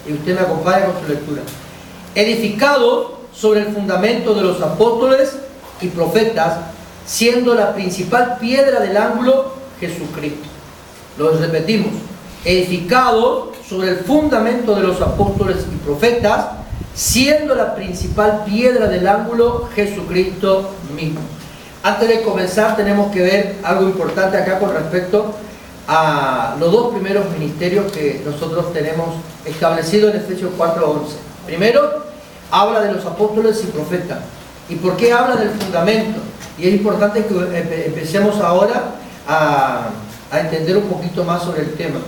y usted me acompaña con su lectura. Edificado sobre el fundamento de los apóstoles y profetas, siendo la principal piedra del ángulo Jesucristo. Lo repetimos. Edificado sobre el fundamento de los apóstoles y profetas, siendo la principal piedra del ángulo Jesucristo mismo. Antes de comenzar tenemos que ver algo importante acá con respecto a los dos primeros ministerios que nosotros tenemos establecidos en Efesios 4:11. Primero, habla de los apóstoles y profetas. ¿Y por qué habla del fundamento? Y es importante que empecemos ahora a entender un poquito más sobre el tema.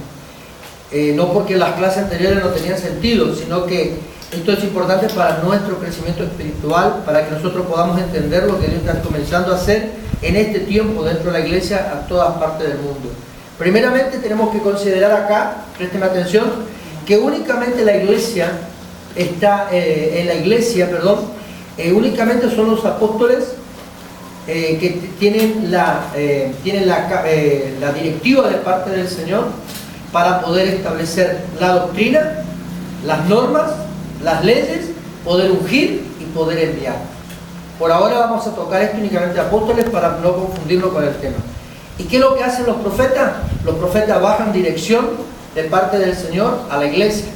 No porque las clases anteriores no tenían sentido, sino que esto es importante para nuestro crecimiento espiritual, para que nosotros podamos entender lo que Dios está comenzando a hacer en este tiempo dentro de la iglesia a todas partes del mundo. Primeramente tenemos que considerar acá, presten atención, que únicamente la iglesia está, únicamente son los apóstoles que tienen la directiva de parte del Señor para poder establecer la doctrina, las normas, las leyes, poder ungir y poder enviar. Por ahora vamos a tocar esto únicamente apóstoles para no confundirlo con el tema. ¿Y qué es lo que hacen los profetas? Los profetas bajan dirección de parte del Señor a la iglesia.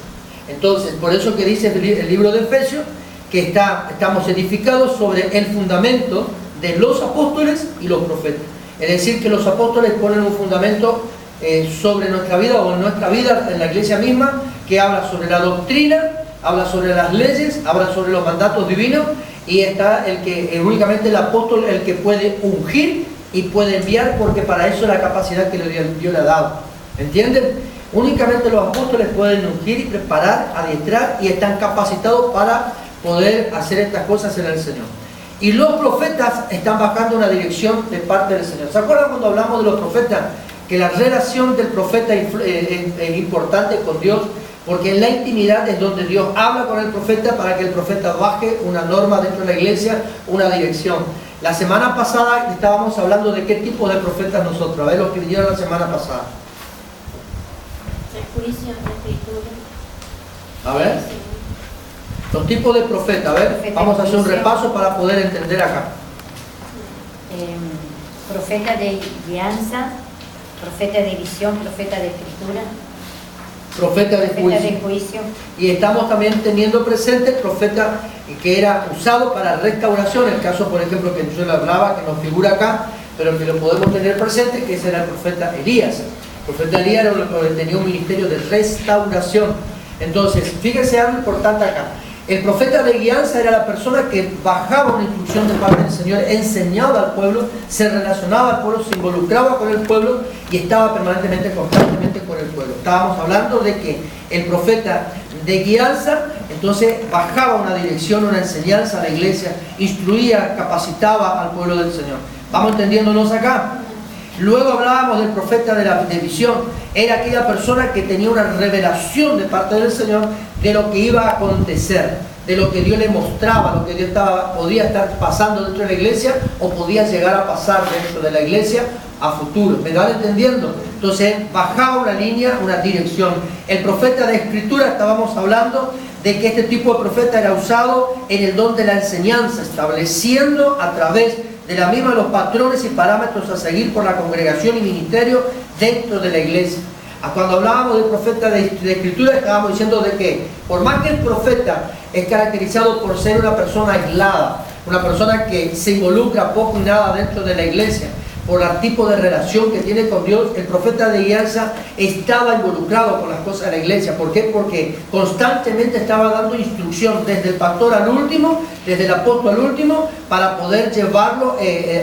Entonces, por eso que dice el libro de Efesios, que estamos edificados sobre el fundamento de los apóstoles y los profetas. Es decir, que los apóstoles ponen un fundamento sobre nuestra vida o en nuestra vida, en la iglesia misma, que habla sobre la doctrina, habla sobre las leyes, habla sobre los mandatos divinos, y está únicamente el apóstol el que puede ungir y puede enviar, porque para eso es la capacidad que Dios le ha dado. ¿Entienden? Únicamente los apóstoles pueden ungir y preparar, adiestrar, y están capacitados para poder hacer estas cosas en el Señor. Y los profetas están bajando una dirección de parte del Señor. ¿Se acuerdan cuando hablamos de los profetas? Que la relación del profeta es importante con Dios, porque en la intimidad es donde Dios habla con el profeta para que el profeta baje una norma dentro de la iglesia, una dirección. La semana pasada estábamos hablando de qué tipo de profetas nosotros. A ver lo que dijeron la semana pasada. El juicio, la escritura. A ver. Los tipos de profetas. A ver, vamos a hacer un repaso para poder entender acá. Profeta de guianza, profeta de visión, profeta de escritura, profeta de juicio. Y estamos también teniendo presente el profeta que era usado para restauración, el caso por ejemplo que yo le hablaba, que nos figura acá, pero que lo podemos tener presente, que ese era el profeta Elías. El profeta Elías tenía un ministerio de restauración. Entonces, fíjense algo importante acá. El profeta de guianza era la persona que bajaba una instrucción de parte del Señor, enseñaba al pueblo, se relacionaba al pueblo, se involucraba con el pueblo y estaba permanentemente, constantemente con el pueblo. Estábamos hablando de que el profeta de guianza, entonces bajaba una dirección, una enseñanza a la iglesia, instruía, capacitaba al pueblo del Señor. ¿Vamos entendiéndonos acá? Luego hablábamos del profeta de visión. Era aquella persona que tenía una revelación de parte del Señor de lo que iba a acontecer, de lo que Dios le mostraba, lo que Dios podía estar pasando dentro de la iglesia o podía llegar a pasar dentro de la iglesia a futuro. ¿Me van entendiendo? Entonces bajaba una línea, una dirección. El profeta de escritura, estábamos hablando de que este tipo de profeta era usado en el don de la enseñanza, estableciendo a través de la misma los patrones y parámetros a seguir por la congregación y ministerio dentro de la iglesia. Cuando hablábamos del profeta de escritura, estábamos diciendo de que por más que el profeta es caracterizado por ser una persona aislada, una persona que se involucra poco y nada dentro de la iglesia, por el tipo de relación que tiene con Dios, el profeta de guianza estaba involucrado con las cosas de la iglesia. ¿Por qué? Porque constantemente estaba dando instrucción desde el pastor al último, desde el apóstol al último, para poder llevarlo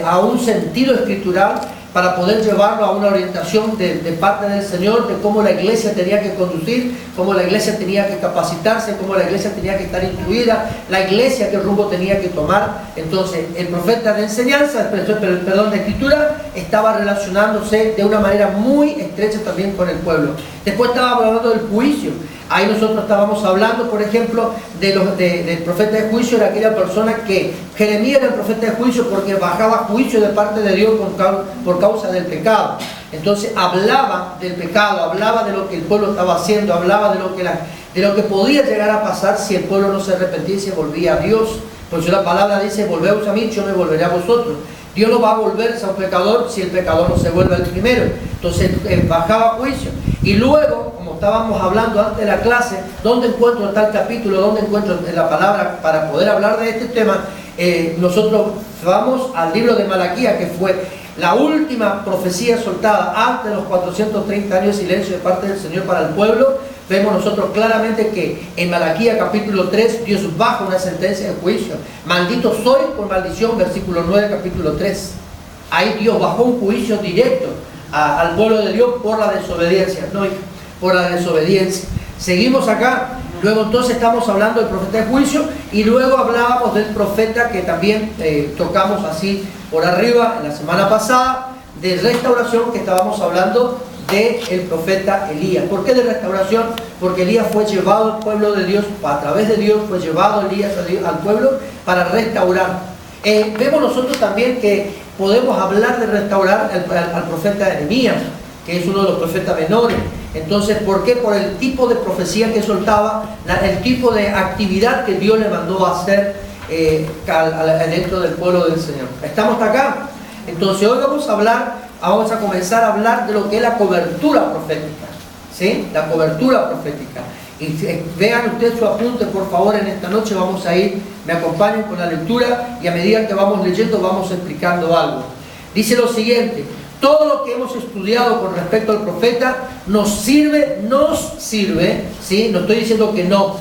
a un sentido escritural, para poder llevarlo a una orientación de parte del Señor, de cómo la iglesia tenía que conducir, cómo la iglesia tenía que capacitarse, cómo la iglesia tenía que estar instruida, la iglesia qué rumbo tenía que tomar. Entonces el profeta de enseñanza, de escritura, estaba relacionándose de una manera muy estrecha también con el pueblo. Después estábamos hablando del juicio. Ahí nosotros estábamos hablando, por ejemplo, del profeta de juicio. Era aquella persona que Jeremías era el profeta de juicio porque bajaba juicio de parte de Dios por causa del pecado. Entonces hablaba del pecado, hablaba de lo que el pueblo estaba haciendo, hablaba de lo que de lo que podía llegar a pasar si el pueblo no se arrepentía y se volvía a Dios. Por eso la palabra dice, volveos a mí, yo me volveré a vosotros. Dios no va a volverse a un pecador si el pecador no se vuelve al primero. Entonces bajaba juicio. Y luego, como estábamos hablando antes de la clase, ¿dónde encuentro tal capítulo? ¿Dónde encuentro la palabra para poder hablar de este tema? Nosotros vamos al libro de Malaquías, que fue la última profecía soltada antes de los 430 años de silencio de parte del Señor para el pueblo. Vemos nosotros claramente que en Malaquías capítulo 3 Dios baja una sentencia de juicio. Maldito soy por maldición, versículo 9 capítulo 3. Ahí Dios bajó un juicio directo al pueblo de Dios por la desobediencia. No, por la desobediencia. Seguimos acá. Luego entonces estamos hablando del profeta de juicio y luego hablábamos del profeta que también tocamos así por arriba en la semana pasada, de restauración, que estábamos hablando del profeta Elías. ¿Por qué de restauración? Porque Elías fue llevado al pueblo de Dios, a través de Dios fue llevado Elías al pueblo para restaurar. Vemos nosotros también que podemos hablar de restaurar al profeta Jeremías, que es uno de los profetas menores. Entonces, ¿por qué? Por el tipo de profecía que soltaba, el tipo de actividad que Dios le mandó a hacer dentro del pueblo del Señor. ¿Estamos hasta acá? Entonces, hoy vamos a comenzar a hablar de lo que es la cobertura profética. ¿Sí? La cobertura profética. Y vean ustedes su apunte, por favor, en esta noche vamos a ir, me acompañen con la lectura y a medida que vamos leyendo vamos explicando algo. Dice lo siguiente: todo lo que hemos estudiado con respecto al profeta nos sirve, ¿sí? No estoy diciendo que no,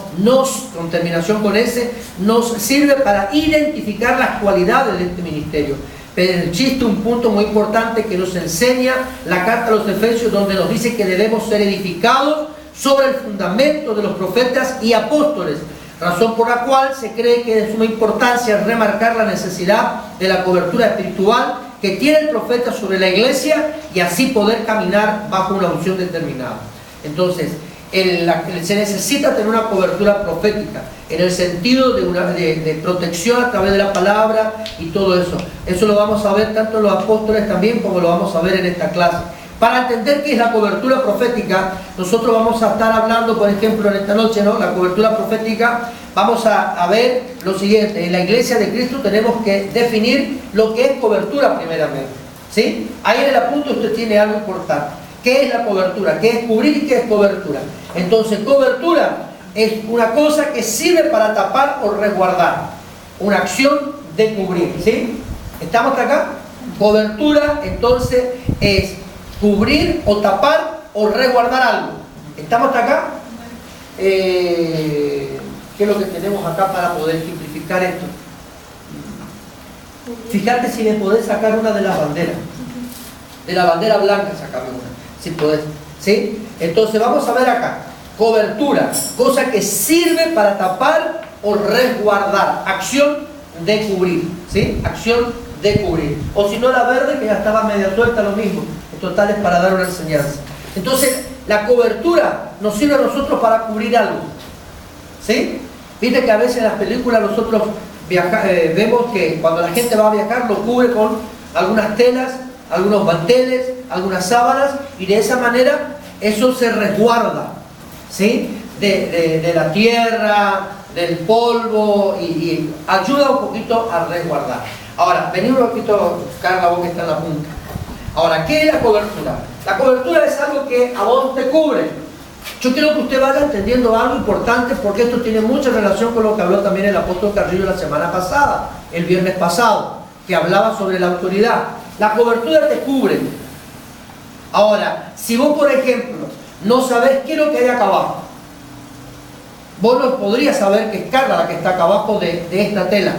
con terminación con ese, nos sirve para identificar las cualidades de este ministerio. Pero existe un punto muy importante que nos enseña la carta a los Efesios, donde nos dice que debemos ser edificados sobre el fundamento de los profetas y apóstoles, razón por la cual se cree que es de suma importancia remarcar la necesidad de la cobertura espiritual que tiene el profeta sobre la iglesia y así poder caminar bajo una unción determinada. Entonces, se necesita tener una cobertura profética en el sentido de protección a través de la palabra y todo eso. Eso lo vamos a ver tanto en los apóstoles también como lo vamos a ver en esta clase. Para entender qué es la cobertura profética, nosotros vamos a estar hablando, por ejemplo, en esta noche, ¿no? La cobertura profética, vamos a ver lo siguiente. En la iglesia de Cristo tenemos que definir lo que es cobertura primeramente, ¿sí? Ahí en el apunte usted tiene algo importante. ¿Qué es la cobertura? ¿Qué es cubrir y qué es cobertura? Entonces, cobertura es una cosa que sirve para tapar o resguardar. Una acción de cubrir, ¿sí? ¿Estamos hasta acá? Cobertura, entonces, es cubrir o tapar o resguardar algo. ¿Estamos hasta acá? ¿Qué es lo que tenemos acá para poder simplificar esto? Fíjate si me podés sacar una de las banderas. De la bandera blanca sacame una, si podés. ¿Sí? Entonces vamos a ver acá. Cobertura, cosa que sirve para tapar o resguardar. Acción de cubrir. ¿Sí? Acción de cubrir. O si no la verde, que ya estaba media suelta, lo mismo. En total es para dar una enseñanza. Entonces, la cobertura nos sirve a nosotros para cubrir algo. ¿Sí? Viste que a veces en las películas nosotros vemos que cuando la gente va a viajar lo cubre con algunas telas, algunos manteles, algunas sábanas, y de esa manera eso se resguarda, ¿sí? De la tierra, del polvo, y ayuda un poquito a resguardar. Ahora, vení un poquito, Carla, vos que está en la punta. Ahora, ¿qué es la cobertura? La cobertura es algo que a vos te cubre. Yo quiero que usted vaya entendiendo algo importante, porque esto tiene mucha relación con lo que habló también el apóstol Carrillo la semana pasada, el viernes pasado, que hablaba sobre la autoridad. La cobertura te cubre. Ahora, si vos, por ejemplo, no sabés qué es lo que hay acá abajo, vos no podrías saber que es Carla la que está acá abajo de esta tela,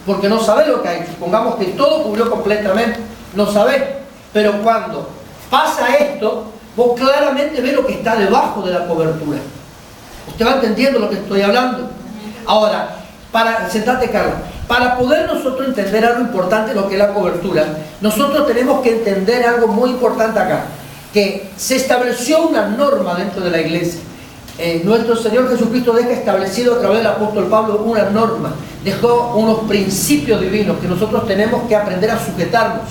porque no sabés lo que hay. Supongamos que todo cubrió completamente, no sabés. Pero cuando pasa esto, vos claramente ves lo que está debajo de la cobertura. ¿Usted va entendiendo lo que estoy hablando? Ahora, sentate, Carla. Para poder nosotros entender algo importante, lo que es la cobertura, nosotros tenemos que entender algo muy importante acá, que se estableció una norma dentro de la iglesia. Nuestro Señor Jesucristo deja establecido a través del apóstol Pablo una norma, dejó unos principios divinos que nosotros tenemos que aprender a sujetarnos.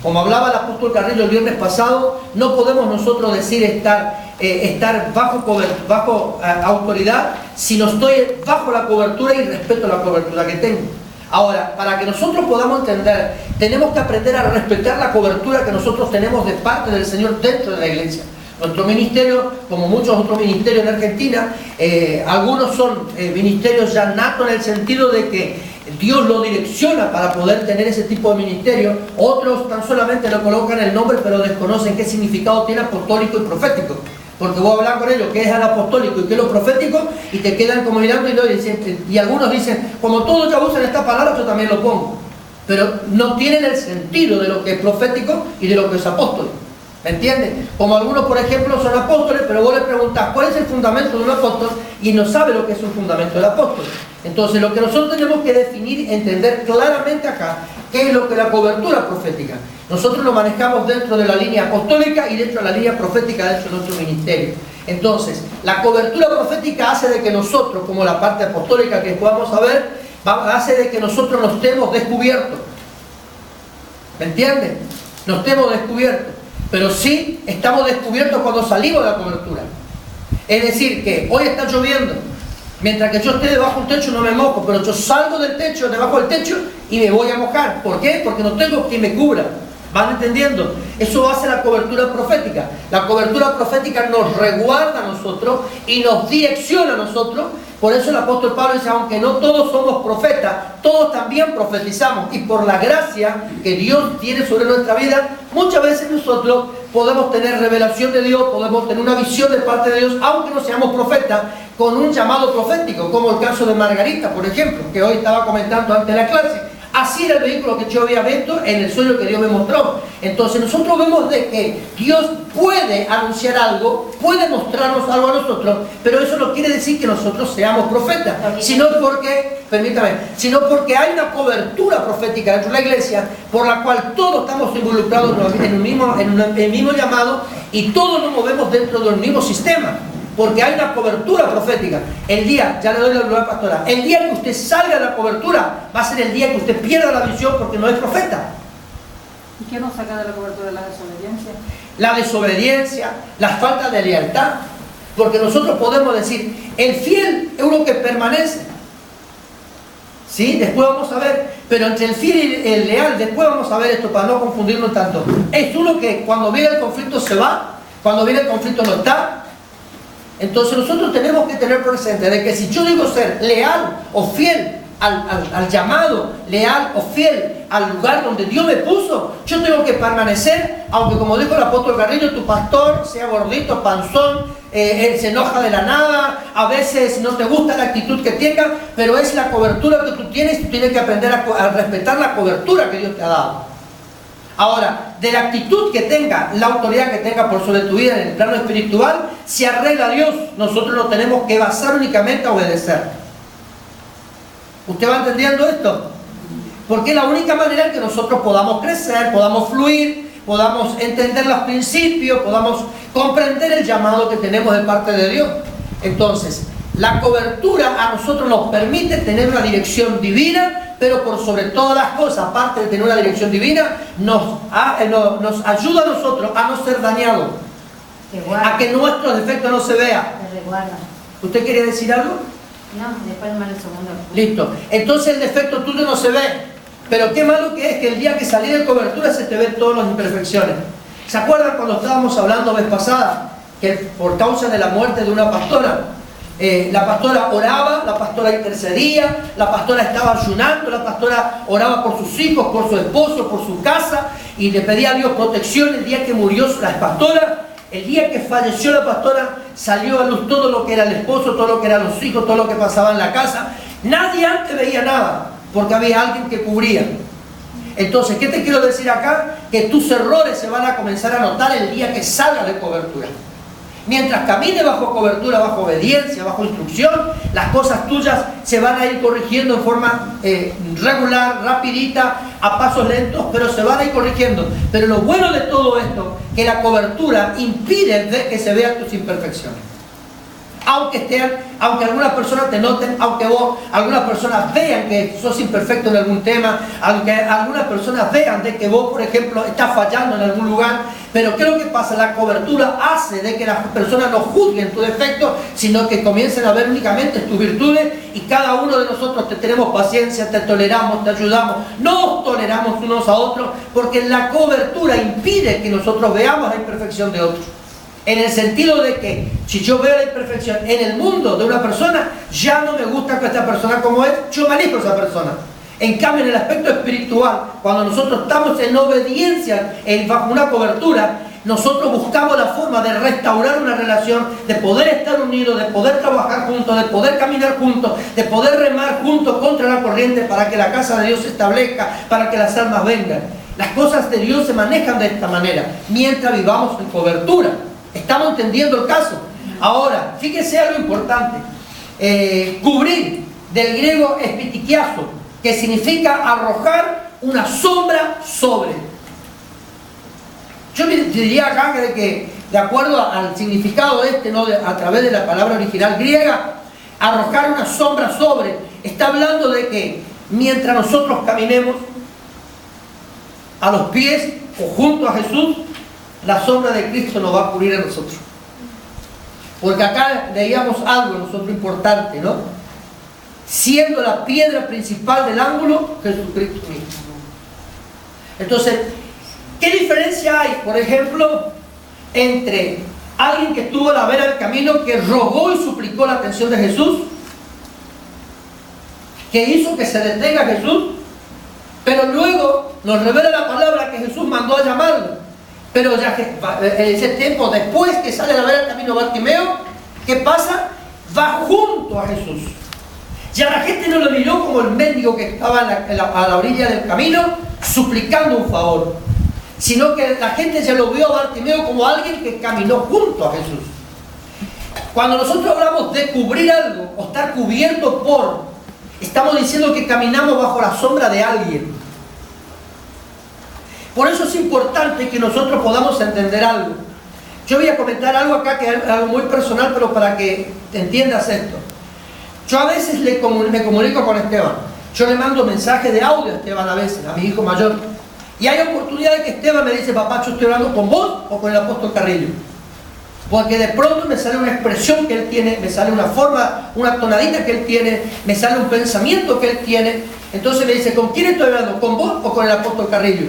Como hablaba el apóstol Carrillo el viernes pasado, no podemos nosotros decir estar estar bajo autoridad si no estoy bajo la cobertura y respeto la cobertura que tengo. Ahora, para que nosotros podamos entender, tenemos que aprender a respetar la cobertura que nosotros tenemos de parte del Señor dentro de la iglesia. Nuestro ministerio, como muchos otros ministerios en Argentina, algunos son ministerios ya natos en el sentido de que Dios lo direcciona para poder tener ese tipo de ministerio. Otros tan solamente le colocan el nombre pero desconocen qué significado tiene apostólico y profético. Porque vos hablas con ellos qué es el apostólico y qué es lo profético y te quedan como mirando y algunos dicen, como todos ya usan esta palabra, yo también lo pongo. Pero no tienen el sentido de lo que es profético y de lo que es apóstol. ¿Me entiendes? Como algunos, por ejemplo, son apóstoles, pero vos le preguntás cuál es el fundamento de un apóstol y no sabe lo que es un fundamento del apóstol. Entonces, lo que nosotros tenemos que definir y entender claramente acá, qué es lo que es la cobertura profética. Nosotros lo manejamos dentro de la línea apostólica y dentro de la línea profética dentro de nuestro ministerio. Entonces, la cobertura profética hace de que nosotros, como la parte apostólica que podamos saber, hace de que nosotros nos estemos descubiertos. ¿Me entienden? Nos estemos descubiertos. Pero sí estamos descubiertos cuando salimos de la cobertura. Es decir, que hoy está lloviendo. Mientras que yo esté debajo del techo no me mojo, pero yo salgo del techo, debajo del techo y me voy a mojar. ¿Por qué? Porque no tengo quien me cubra. ¿Van entendiendo? Eso hace la cobertura profética. La cobertura profética nos resguarda a nosotros y nos direcciona a nosotros. Por eso el apóstol Pablo dice, aunque no todos somos profetas, todos también profetizamos. Y por la gracia que Dios tiene sobre nuestra vida, muchas veces nosotros podemos tener revelación de Dios, podemos tener una visión de parte de Dios, aunque no seamos profetas, con un llamado profético, como el caso de Margarita, por ejemplo, que hoy estaba comentando antes de la clase. Así era el vehículo que yo había visto en el sueño que Dios me mostró. Entonces nosotros vemos de que Dios puede anunciar algo, puede mostrarnos algo a nosotros, pero eso no quiere decir que nosotros seamos profetas, sino porque, permítame, sino porque hay una cobertura profética dentro de la iglesia por la cual todos estamos involucrados en el mismo llamado y todos nos movemos dentro del mismo sistema. Porque hay una cobertura profética. El día, ya le doy la gloria pastora, el día que usted salga de la cobertura va a ser el día que usted pierda la visión porque no es profeta. ¿Y qué nos saca de la cobertura? ¿La desobediencia? La desobediencia, la falta de lealtad. Porque nosotros podemos decir, el fiel es uno que permanece. ¿Sí? Después vamos a ver, pero entre el fiel y el leal, después vamos a ver esto para no confundirnos tanto. Es uno que cuando viene el conflicto se va, cuando viene el conflicto no está. Entonces nosotros tenemos que tener presente de que si yo digo ser leal o fiel al llamado, leal o fiel al lugar donde Dios me puso, yo tengo que permanecer, aunque como dijo el apóstol Garrillo, tu pastor sea gordito, panzón, él se enoja de la nada, a veces no te gusta la actitud que tenga, pero es la cobertura que tú tienes que aprender a respetar la cobertura que Dios te ha dado. Ahora, de la actitud que tenga, la autoridad que tenga por sobre tu vida en el plano espiritual, si arregla Dios, nosotros nos tenemos que basar únicamente a obedecer. ¿Usted va entendiendo esto? Porque es la única manera en que nosotros podamos crecer, podamos fluir, podamos entender los principios, podamos comprender el llamado que tenemos de parte de Dios. Entonces, la cobertura a nosotros nos permite tener una dirección divina, pero por sobre todas las cosas, aparte de tener una dirección divina, nos ayuda a nosotros a no ser dañados, a que nuestros defectos no se vean. ¿Usted quería decir algo? No, después más el segundo. Listo. Entonces el defecto tuyo no se ve, pero qué malo que es que el día que salí de cobertura se te ven todas las imperfecciones. ¿Se acuerdan cuando estábamos hablando vez pasada que por causa de la muerte de una pastora, la pastora oraba, la pastora intercedía, la pastora estaba ayunando, la pastora oraba por sus hijos, por su esposo, por su casa y le pedía a Dios protección? El día que murió la pastora, el día que falleció la pastora, salió a luz todo lo que era el esposo, todo lo que eran los hijos, todo lo que pasaba en la casa. Nadie antes veía nada porque había alguien que cubría. Entonces, ¿qué te quiero decir acá? Que tus errores se van a comenzar a notar el día que salgas de cobertura. Mientras camine bajo cobertura, bajo obediencia, bajo instrucción, las cosas tuyas se van a ir corrigiendo en forma regular, rapidita, a pasos lentos, pero se van a ir corrigiendo. Pero lo bueno de todo esto, que la cobertura impide que se vean tus imperfecciones. Aunque algunas personas te noten, aunque algunas personas vean que sos imperfecto en algún tema, aunque algunas personas vean de que vos, por ejemplo, estás fallando en algún lugar, Pero ¿qué es lo que pasa? La cobertura hace de que las personas no juzguen tu defecto, sino que comiencen a ver únicamente tus virtudes, y cada uno de nosotros te tenemos paciencia, te toleramos, te ayudamos, nos toleramos unos a otros, porque la cobertura impide que nosotros veamos la imperfección de otros. En el sentido de que si yo veo la imperfección en el mundo de una persona, ya no me gusta que esta persona como es, yo me alejo de esa persona. En cambio, en el aspecto espiritual, cuando nosotros estamos en obediencia, bajo una cobertura, nosotros buscamos la forma de restaurar una relación, de poder estar unidos, de poder trabajar juntos, de poder caminar juntos, de poder remar juntos contra la corriente para que la casa de Dios se establezca, para que las almas vengan. Las cosas de Dios se manejan de esta manera, mientras vivamos en cobertura. ¿Estamos entendiendo el caso? Ahora, fíjese algo importante. Cubrir, del griego espitikiazo, que significa arrojar una sombra sobre. Yo diría acá que de acuerdo al significado ¿no? A través de la palabra original griega, arrojar una sombra sobre, está hablando de que mientras nosotros caminemos a los pies o junto a Jesús, la sombra de Cristo nos va a cubrir a nosotros. Porque acá leíamos algo nosotros importante, ¿no? Siendo la piedra principal del ángulo, Jesucristo mismo. Entonces, ¿qué diferencia hay, por ejemplo, entre alguien que estuvo a la vera del camino, que rogó y suplicó la atención de Jesús, que hizo que se detenga Jesús, pero luego nos revela la palabra que Jesús mandó a llamarlo? Pero ya que en ese tiempo, después que sale a la vera del camino Bartimeo, ¿qué pasa? Va junto a Jesús. Ya la gente no lo miró como el mendigo que estaba a la orilla del camino suplicando un favor, sino que la gente ya lo vio a Bartimeo como alguien que caminó junto a Jesús. Cuando nosotros hablamos de cubrir algo o estar cubierto por, estamos diciendo que caminamos bajo la sombra de alguien. Por eso es importante que nosotros podamos entender algo. Yo voy a comentar algo acá que es algo muy personal, pero para que entiendas esto. Yo a veces me comunico con Esteban. Yo le mando mensajes de audio a Esteban a veces, a mi hijo mayor. Y hay oportunidades que Esteban me dice: papá, yo estoy hablando con vos o con el apóstol Carrillo. Porque de pronto me sale una expresión que él tiene, me sale una forma, una tonadita que él tiene, me sale un pensamiento que él tiene. Entonces me dice: ¿con quién estoy hablando? ¿Con vos o con el apóstol Carrillo?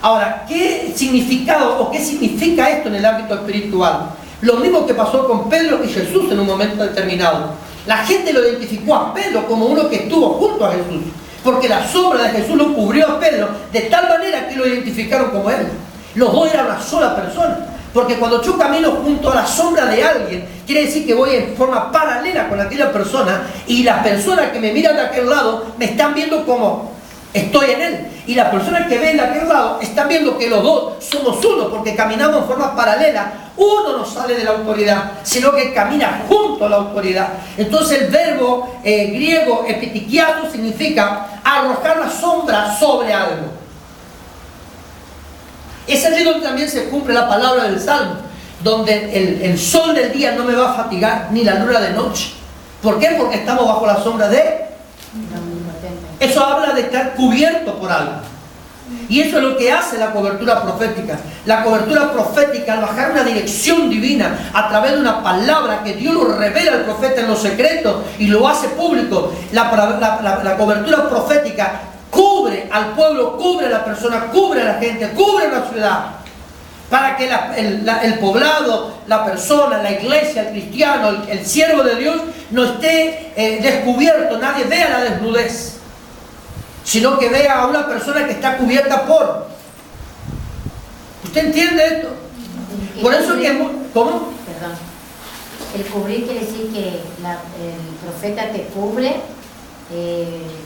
Ahora, ¿qué significado o qué significa esto en el ámbito espiritual? Lo mismo que pasó con Pedro y Jesús en un momento determinado. La gente lo identificó a Pedro como uno que estuvo junto a Jesús, porque la sombra de Jesús lo cubrió a Pedro de tal manera que lo identificaron como él. Los dos eran una sola persona, porque cuando yo camino junto a la sombra de alguien, quiere decir que voy en forma paralela con aquella persona, y las personas que me miran de aquel lado me están viendo como estoy en él, y las personas que ven de aquel lado están viendo que los dos somos uno, porque caminamos en forma paralela. Uno no sale de la autoridad, sino que camina junto a la autoridad. Entonces el verbo griego epitikiato significa arrojar la sombra sobre algo. Es allí donde también se cumple la palabra del Salmo, donde el sol del día no me va a fatigar, ni la luna de noche. ¿Por qué? Porque estamos bajo la sombra de... Eso habla de estar cubierto por algo. Y eso es lo que hace la cobertura profética. La cobertura profética, al bajar una dirección divina a través de una palabra que Dios lo revela al profeta en lo secreto y lo hace público, la cobertura profética cubre al pueblo, cubre a la persona, cubre a la gente, cubre a la ciudad, para que el poblado, la persona, la iglesia, el cristiano, el siervo de Dios no esté descubierto, nadie vea la desnudez, sino que vea a una persona que está cubierta por. ¿Usted entiende esto? Por eso que... ¿Cómo? Perdón. El cubrir quiere decir que el profeta te cubre,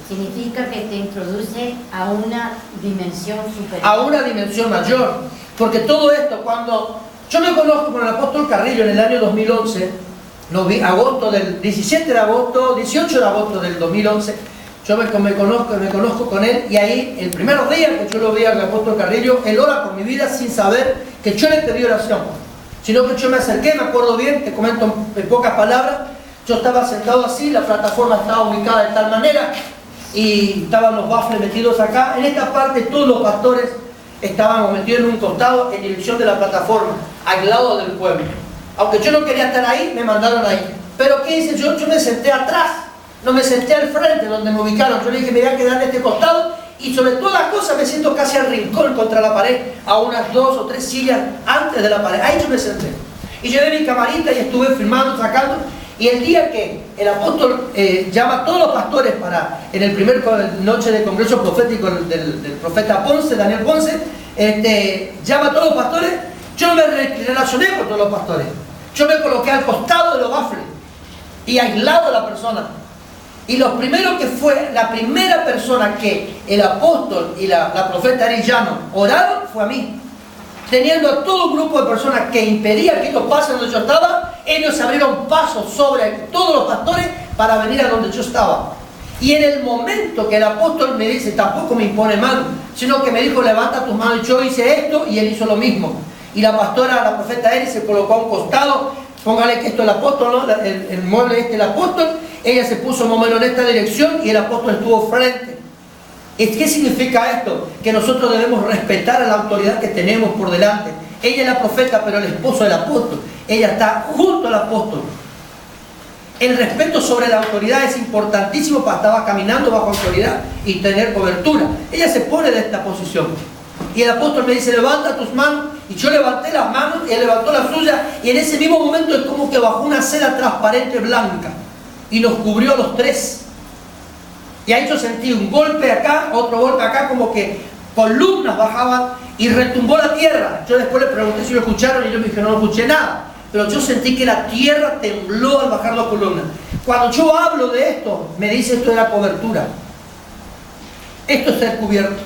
significa que te introduce a una dimensión superior. A una dimensión mayor. Porque todo esto, cuando... Yo me conozco con el apóstol Carrillo en el año 2011, agosto del 17 de agosto, 18 de agosto del 2011, yo me conozco con él, y ahí, el primer día que yo lo vi al apóstol Carrillo, él ora por mi vida sin saber que yo le pedí oración, sino que yo me acerqué, me acuerdo bien, te comento en pocas palabras, yo estaba sentado así, la plataforma estaba ubicada de tal manera, y estaban los baffles metidos acá, en esta parte todos los pastores estábamos metidos en un costado en dirección de la plataforma, al lado del pueblo. Aunque yo no quería estar ahí, me mandaron ahí. Pero ¿qué hice yo? Yo me senté atrás, no me senté al frente donde me ubicaron. Yo le dije, me voy a quedar en este costado y sobre todas las cosas me siento casi al rincón contra la pared, a unas 2 o 3 sillas antes de la pared. Ahí yo me senté. Y llevé mi camarita y estuve filmando, sacando. Y el día que el apóstol llama a todos los pastores en el primer noche de congreso profético del profeta Ponce, Daniel Ponce, llama a todos los pastores, yo me relacioné con todos los pastores. Yo me coloqué al costado de los bafles y aislado a la persona. Y lo primero que fue, la primera persona que el apóstol y la profeta Arellano oraron fue a mí. Teniendo a todo un grupo de personas que impedían que ellos pasen donde yo estaba, ellos abrieron paso sobre todos los pastores para venir a donde yo estaba. Y en el momento que el apóstol me dice, tampoco me impone mano, sino que me dijo, levanta tus manos, y yo hice esto, y él hizo lo mismo. Y la pastora, la profeta Eri, se colocó a un costado, póngale que esto es el apóstol, ¿no? El mueble este es el apóstol, ella se puso más o menos en esta dirección y el apóstol estuvo frente. ¿Qué significa esto? Que nosotros debemos respetar a la autoridad que tenemos por delante. Ella es la profeta, pero el esposo del apóstol. Ella está junto al apóstol. El respeto sobre la autoridad es importantísimo para estar caminando bajo autoridad y tener cobertura. Ella se pone de esta posición. Y el apóstol me dice, levanta tus manos. Y yo levanté las manos y él levantó la suya. Y en ese mismo momento es como que bajó una seda transparente blanca. Y nos cubrió a los tres. Y ahí yo sentí un golpe acá, otro golpe acá, como que columnas bajaban y retumbó la tierra. Yo después le pregunté si lo escucharon y yo me dije, no escuché nada. Pero yo sentí que la tierra tembló al bajar la columna. Cuando yo hablo de esto, me dice esto de la cobertura. Esto es ser cubierto.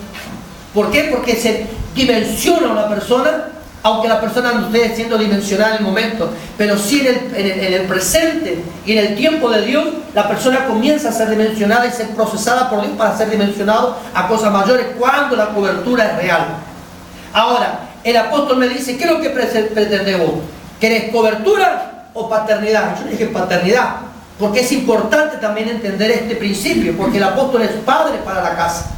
¿Por qué? Porque se dimensiona a una persona, aunque la persona no esté siendo dimensionada en el momento, pero sí en el presente y en el tiempo de Dios, la persona comienza a ser dimensionada y ser procesada por Dios para ser dimensionado a cosas mayores cuando la cobertura es real. Ahora, el apóstol me dice, ¿qué es lo que pretendés vos? ¿Querés cobertura o paternidad? Yo le dije paternidad, porque es importante también entender este principio, porque el apóstol es padre para la casa.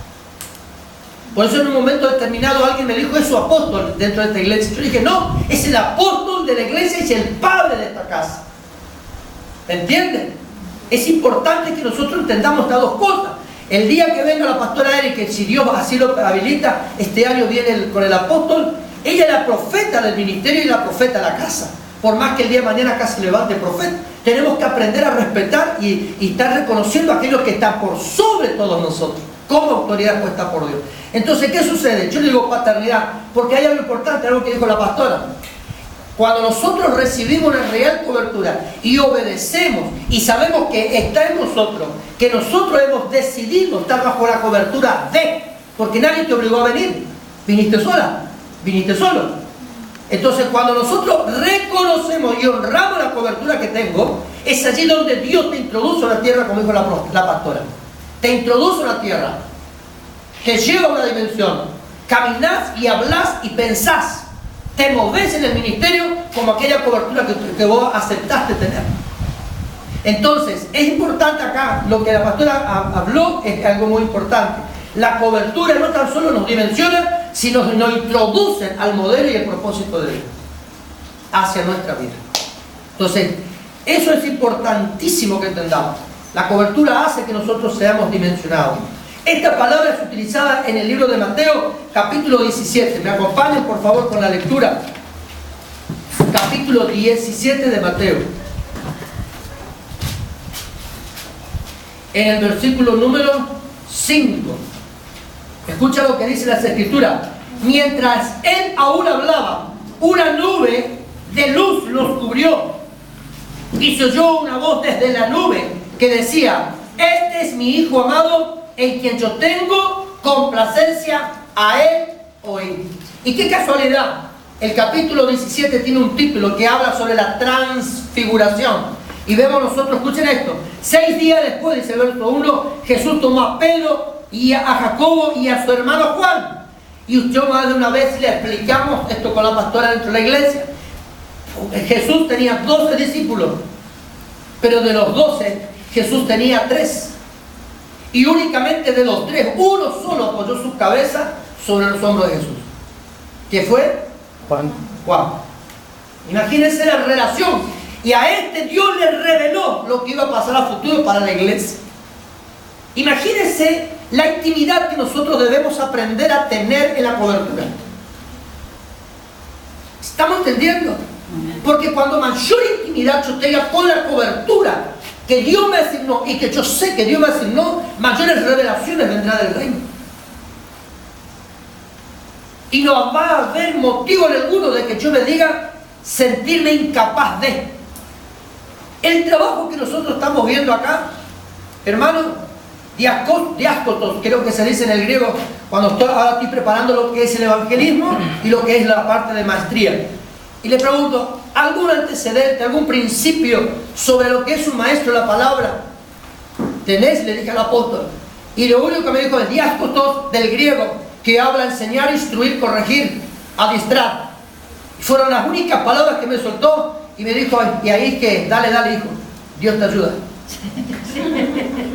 Por eso en un momento determinado alguien me dijo, es su apóstol dentro de esta iglesia. Yo dije, no, es el apóstol de la iglesia y es el padre de esta casa. ¿Entienden? Es importante que nosotros entendamos estas dos cosas. El día que venga la pastora Eri, que si Dios así lo habilita, este año viene con el apóstol, ella es la profeta del ministerio y la profeta de la casa. Por más que el día de mañana acá se levante profeta, tenemos que aprender a respetar y estar reconociendo a aquellos que están por sobre todos nosotros, como autoridad puesta por Dios. Entonces, ¿qué sucede? Yo le digo paternidad, porque hay algo importante, algo que dijo la pastora. Cuando nosotros recibimos una real cobertura y obedecemos y sabemos que está en nosotros, que nosotros hemos decidido estar bajo la cobertura de, porque nadie te obligó a venir, viniste sola, viniste solo. Entonces, cuando nosotros reconocemos y honramos la cobertura que tengo, es allí donde Dios te introduce a la tierra, como dijo la pastora. Te introduce a la tierra, te lleva a una dimensión, caminás y hablás y pensás, te movés en el ministerio como aquella cobertura que vos aceptaste tener. Entonces, es importante acá, lo que la pastora habló es algo muy importante. La cobertura no tan solo nos dimensiona, sino nos introduce al modelo y el propósito de Dios hacia nuestra vida. Entonces, eso es importantísimo que entendamos. La cobertura hace que nosotros seamos dimensionados. Esta palabra es utilizada en el libro de Mateo, capítulo 17. Me acompañen, por favor, con la lectura. Capítulo 17 de Mateo. En el versículo número 5. Escucha lo que dice las Escrituras. Mientras él aún hablaba, una nube de luz los cubrió. Y se oyó una voz desde la nube que decía: este es mi Hijo amado, en quien yo tengo complacencia, a él oíd. Y qué casualidad, el capítulo 17 tiene un título que habla sobre la transfiguración. Y vemos nosotros, escuchen esto, 6 días después, dice el verso 1, Jesús tomó a Pedro y a Jacobo y a su hermano Juan. Y yo más de una vez le explicamos esto con la pastora dentro de la iglesia. Jesús tenía 12 discípulos, pero de los 12 Jesús tenía 3. Y únicamente de los 3, uno solo apoyó su cabeza sobre los hombros de Jesús. ¿Qué fue? Juan. Juan. Imagínense la relación. Y a este Dios le reveló lo que iba a pasar a futuro para la iglesia. Imagínense la intimidad que nosotros debemos aprender a tener en la cobertura. ¿Estamos entendiendo? Porque cuando mayor intimidad yo tenga con la cobertura que Dios me asignó y que yo sé que Dios me asignó, mayores revelaciones vendrán del reino. Y no va a haber motivo alguno de que yo me diga sentirme incapaz de. El trabajo que nosotros estamos viendo acá, hermano, diáskotos, creo que se dice en el griego, cuando ahora estoy preparando lo que es el evangelismo y lo que es la parte de maestría. Y le pregunto, ¿algún antecedente, algún principio sobre lo que es un maestro de la palabra? ¿Tenés? Le dije al apóstol. Y lo único que me dijo es diáskotos del griego, que habla enseñar, instruir, corregir, adiestrar. Fueron las únicas palabras que me soltó y me dijo, y ahí es que, dale, hijo, Dios te ayuda.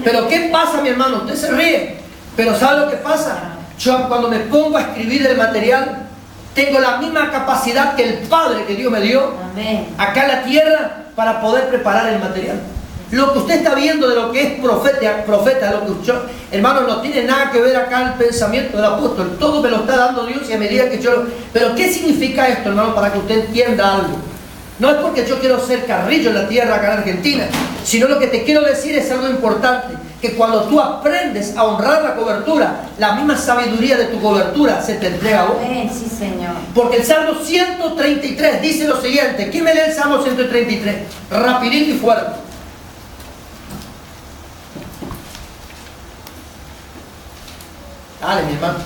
Pero ¿qué pasa, mi hermano? Usted se ríe, pero ¿sabe lo que pasa? Yo cuando me pongo a escribir el material, tengo la misma capacidad que el Padre que Dios me dio, Amén, acá en la tierra, para poder preparar el material. Lo que usted está viendo de lo que es profeta, lo que yo, hermano, no tiene nada que ver acá el pensamiento del apóstol. Todo me lo está dando Dios y a medida que yo... Pero ¿qué significa esto, hermano? Para que usted entienda algo. No es porque yo quiero ser carrillo en la tierra acá en Argentina, sino lo que te quiero decir es algo importante, que cuando tú aprendes a honrar la cobertura, la misma sabiduría de tu cobertura se te entrega a vos. amén, sí, Señor. Porque el Salmo 133 dice lo siguiente. ¿Quién me lee el Salmo 133? Rapidito y fuerte. Dale, mi hermano.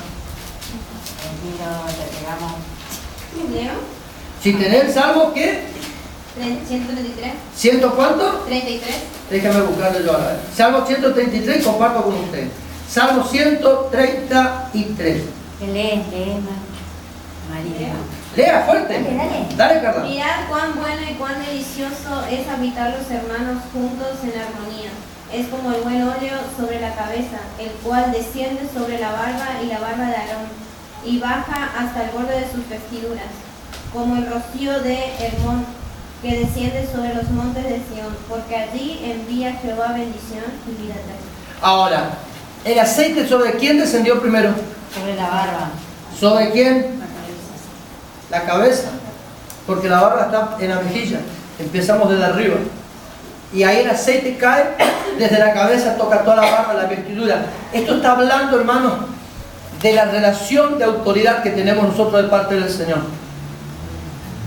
¿Leo? Si tenés el Salmo, ¿qué? 133. ¿Ciento cuánto? 33. Déjame buscarlo yo ahora. Salmo 133, comparto con usted. Salmo 133. Lee, María. Lea fuerte. Dale. Dale, Carla. Mirad cuán bueno y cuán delicioso es habitar los hermanos juntos en armonía. Es como el buen óleo sobre la cabeza, el cual desciende sobre la barba y la barba de Aarón, y baja hasta el borde de sus vestiduras, como el rocío de Hermón, que desciende sobre los montes de Sión, porque allí envía Jehová bendición y vida eterna. Ahora, ¿el aceite sobre quién descendió primero? Sobre la barba. ¿Sobre quién? La cabeza. Porque la barba está en la mejilla. Empezamos desde arriba. Y ahí el aceite cae desde la cabeza, toca toda la barba, la vestidura. Esto está hablando, hermanos, de la relación de autoridad que tenemos nosotros de parte del Señor.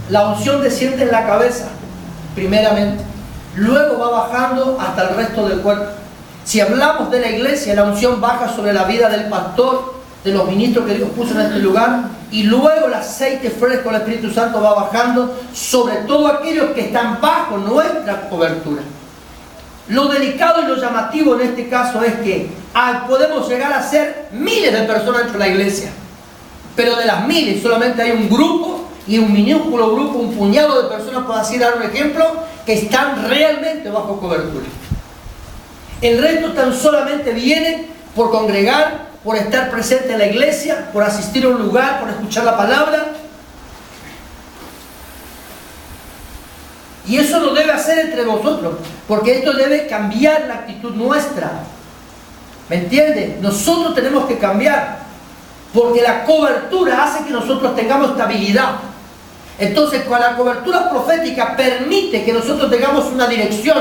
La unción desciende en la cabeza, primeramente. Luego va bajando hasta el resto del cuerpo. Si hablamos de la iglesia, la unción baja sobre la vida del pastor, de los ministros que Dios puso en este lugar, y luego el aceite fresco del Espíritu Santo va bajando sobre todos aquellos que están bajo nuestra cobertura. Lo delicado y lo llamativo en este caso es que podemos llegar a ser miles de personas dentro de la iglesia, pero de las miles solamente hay un grupo, y un minúsculo grupo, un puñado de personas, por así dar un ejemplo, que están realmente bajo cobertura. El resto tan solamente vienen por congregar, por estar presente en la iglesia, por asistir a un lugar, por escuchar la palabra. Y eso lo debe hacer entre vosotros, porque esto debe cambiar la actitud nuestra. ¿Me entiende? Nosotros tenemos que cambiar, porque la cobertura hace que nosotros tengamos estabilidad. Entonces, con la cobertura profética permite que nosotros tengamos una dirección,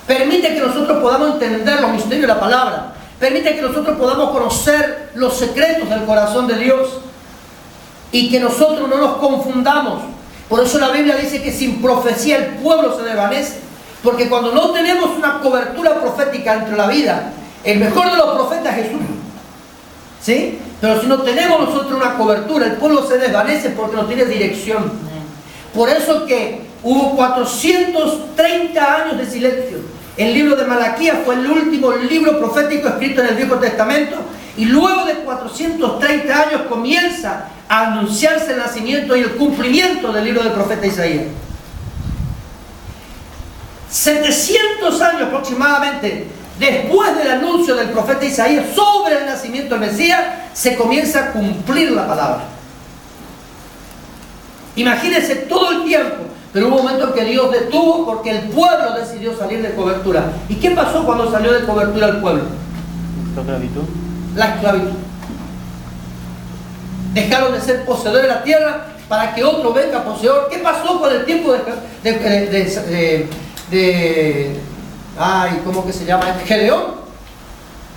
permite que nosotros podamos entender los misterios de la palabra, permite que nosotros podamos conocer los secretos del corazón de Dios y que nosotros no nos confundamos. Por eso la Biblia dice que sin profecía el pueblo se desvanece, porque cuando no tenemos una cobertura profética entre la vida, el mejor de los profetas es Jesús, ¿sí? Pero si no tenemos nosotros una cobertura, el pueblo se desvanece porque no tiene dirección. Por eso que hubo 430 años de silencio. El libro de Malaquías fue el último libro profético escrito en el Viejo Testamento, y luego de 430 años comienza a anunciarse el nacimiento y el cumplimiento del libro del profeta Isaías. 700 años aproximadamente después del anuncio del profeta Isaías sobre el nacimiento del Mesías, se comienza a cumplir la palabra. Imagínense todo el tiempo. Pero hubo un momento en que Dios detuvo porque el pueblo decidió salir de cobertura. ¿Y qué pasó cuando salió de cobertura el pueblo? ¿La esclavitud? La esclavitud. Dejaron de ser poseedores de la tierra para que otro venga poseedor. ¿Qué pasó con el tiempo ¿cómo que se llama? Gedeón.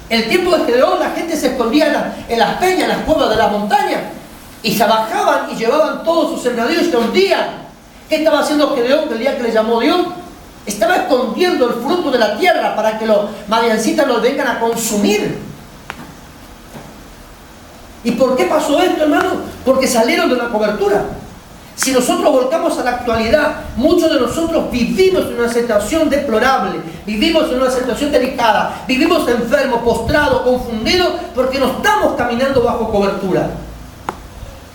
El tiempo de Gedeón, la gente se escondía en las peñas, en las cuevas de la montaña, y se bajaban y llevaban todos sus sembradíos y se hundían. ¿Qué estaba haciendo Gedeón el día que le llamó Dios? Estaba escondiendo el fruto de la tierra para que los madiancitas los vengan a consumir. ¿Y por qué pasó esto, hermano? Porque salieron de la cobertura. Si nosotros volcamos a la actualidad, muchos de nosotros vivimos en una situación deplorable, vivimos en una situación delicada, vivimos enfermos, postrados, confundidos, porque no estamos caminando bajo cobertura,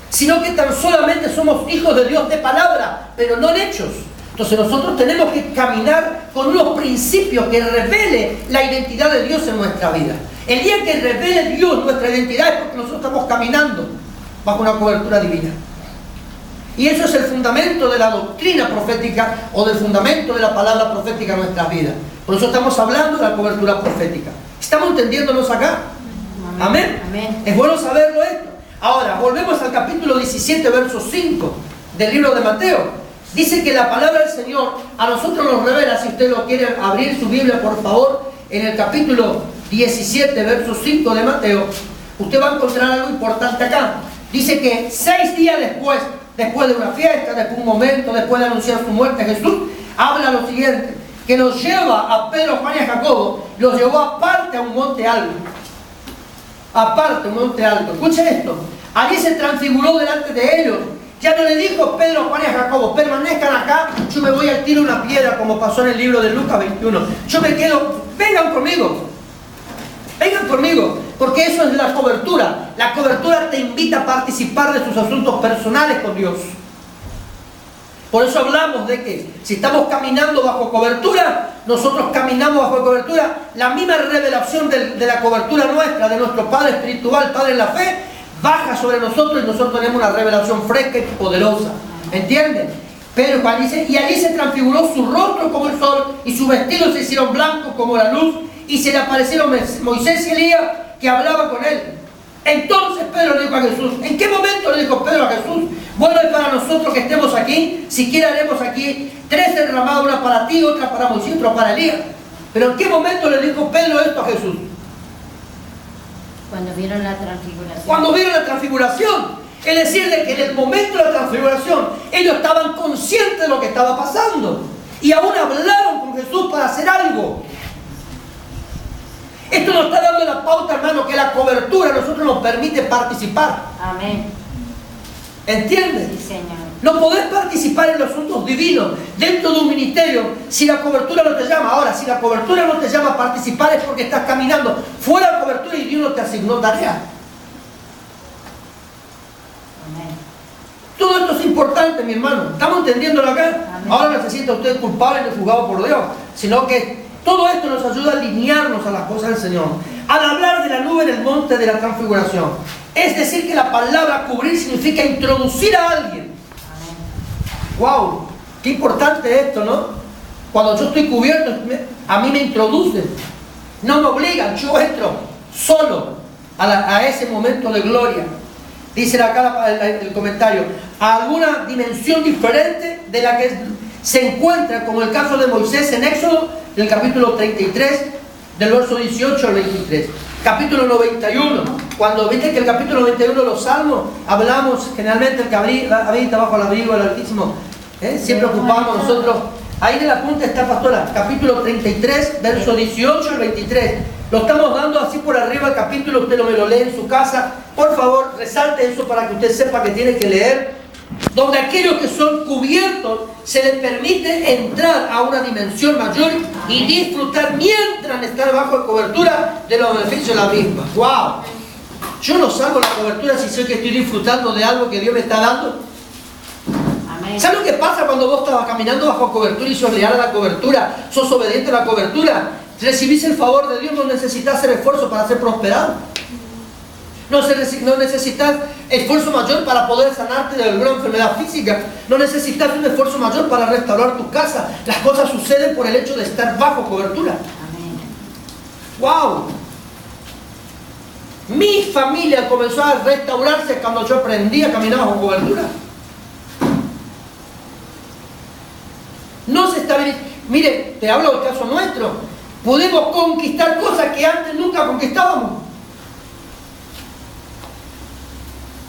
sino que tan solamente somos hijos de Dios de palabra, pero no en hechos. Entonces nosotros tenemos que caminar con unos principios que revele la identidad de Dios en nuestra vida. El día que revele Dios nuestra identidad es porque nosotros estamos caminando bajo una cobertura divina. Y eso es el fundamento de la doctrina profética o del fundamento de la palabra profética en nuestras vidas. Por eso estamos hablando de la cobertura profética. ¿Estamos entendiéndonos acá? Amén. Amén. Es bueno saberlo esto. Ahora, volvemos al capítulo 17, verso 5 del libro de Mateo. Dice que la palabra del Señor a nosotros nos revela, si usted lo quiere abrir su Biblia, por favor, en el capítulo 17, verso 5 de Mateo, usted va a encontrar algo importante acá. Dice que 6 días después de una fiesta, después de un momento, después de anunciar su muerte, Jesús habla lo siguiente, que los lleva a Pedro, Juan y a Jacobo, los llevó aparte a un monte alto. Aparte, un monte alto. Escuchen esto. Allí se transfiguró delante de ellos. Ya no le dijo Pedro, Juan y a Jacobo, permanezcan acá, yo me voy al tiro una piedra, como pasó en el libro de Lucas 21. Yo me quedo, vengan conmigo, porque eso es la cobertura. La cobertura te invita a participar de sus asuntos personales con Dios. Por eso hablamos de que si estamos caminando bajo cobertura, nosotros caminamos bajo cobertura, la misma revelación de la cobertura nuestra, de nuestro Padre espiritual, Padre en la fe, baja sobre nosotros y nosotros tenemos una revelación fresca y poderosa. ¿Entienden? Pero Juan dice, y allí se transfiguró su rostro como el sol y sus vestidos se hicieron blancos como la luz y se le aparecieron Moisés y Elías que hablaban con él. Entonces Pedro le dijo a Jesús, ¿en qué momento le dijo Pedro a Jesús? Bueno es para nosotros que estemos aquí, siquiera haremos aquí 3 derramadas, una para ti, otra para Moisés, otra para Elías. Pero ¿en qué momento le dijo Pedro esto a Jesús? Cuando vieron la transfiguración. Cuando vieron la transfiguración. Es decir, de que en el momento de la transfiguración ellos estaban conscientes de lo que estaba pasando. Y aún hablaron con Jesús para hacer algo. Esto nos está dando la pauta, hermano, que la cobertura a nosotros nos permite participar. Amén. ¿Entiendes? Sí, Señor. No podés participar en los asuntos divinos dentro de un ministerio si la cobertura no te llama. Ahora, si la cobertura no te llama a participar es porque estás caminando fuera de la cobertura y Dios no te asignó tarea. Amén. Todo esto es importante, mi hermano. ¿Estamos entendiéndolo acá? Amén. Ahora no se sienta usted culpable ni juzgado por Dios, sino que todo esto nos ayuda a alinearnos a las cosas del Señor. Al hablar de la nube en el monte de la transfiguración, es decir que la palabra cubrir significa introducir a alguien. ¡Wow! Qué importante esto, ¿no? Cuando yo estoy cubierto, a mí me introducen. No me obligan, yo entro solo a ese momento de gloria. Dice acá el comentario, a alguna dimensión diferente de la que se encuentra, como el caso de Moisés en Éxodo, del capítulo 33, del verso 18 al 23. Capítulo 91, cuando viste que el capítulo 91 de los Salmos, hablamos generalmente el que habita bajo el abrigo del Altísimo, siempre ocupamos nosotros, ahí en la punta está, pastora, capítulo 33, verso 18 al 23. Lo estamos dando así por arriba el capítulo, usted me lo lee en su casa. Por favor, resalte eso para que usted sepa que tiene que leer. Donde aquellos que son cubiertos se les permite entrar a una dimensión mayor y disfrutar mientras están bajo cobertura de los beneficios de la misma. ¡Wow! Yo no salgo de la cobertura si sé que estoy disfrutando de algo que Dios me está dando. Amén. ¿Sabes lo que pasa cuando vos estabas caminando bajo cobertura y sos leal a la cobertura? Sos obediente a la cobertura. Recibís el favor de Dios, no necesitas hacer esfuerzo para ser prosperado. No necesitas esfuerzo mayor para poder sanarte de alguna enfermedad física. No necesitas un esfuerzo mayor para restaurar tu casa. Las cosas suceden por el hecho de estar bajo cobertura. Amén. ¡Wow! Mi familia comenzó a restaurarse cuando yo aprendí a caminar bajo cobertura. No se estabiliza. Mire, te hablo del caso nuestro. Podemos conquistar cosas que antes nunca conquistábamos.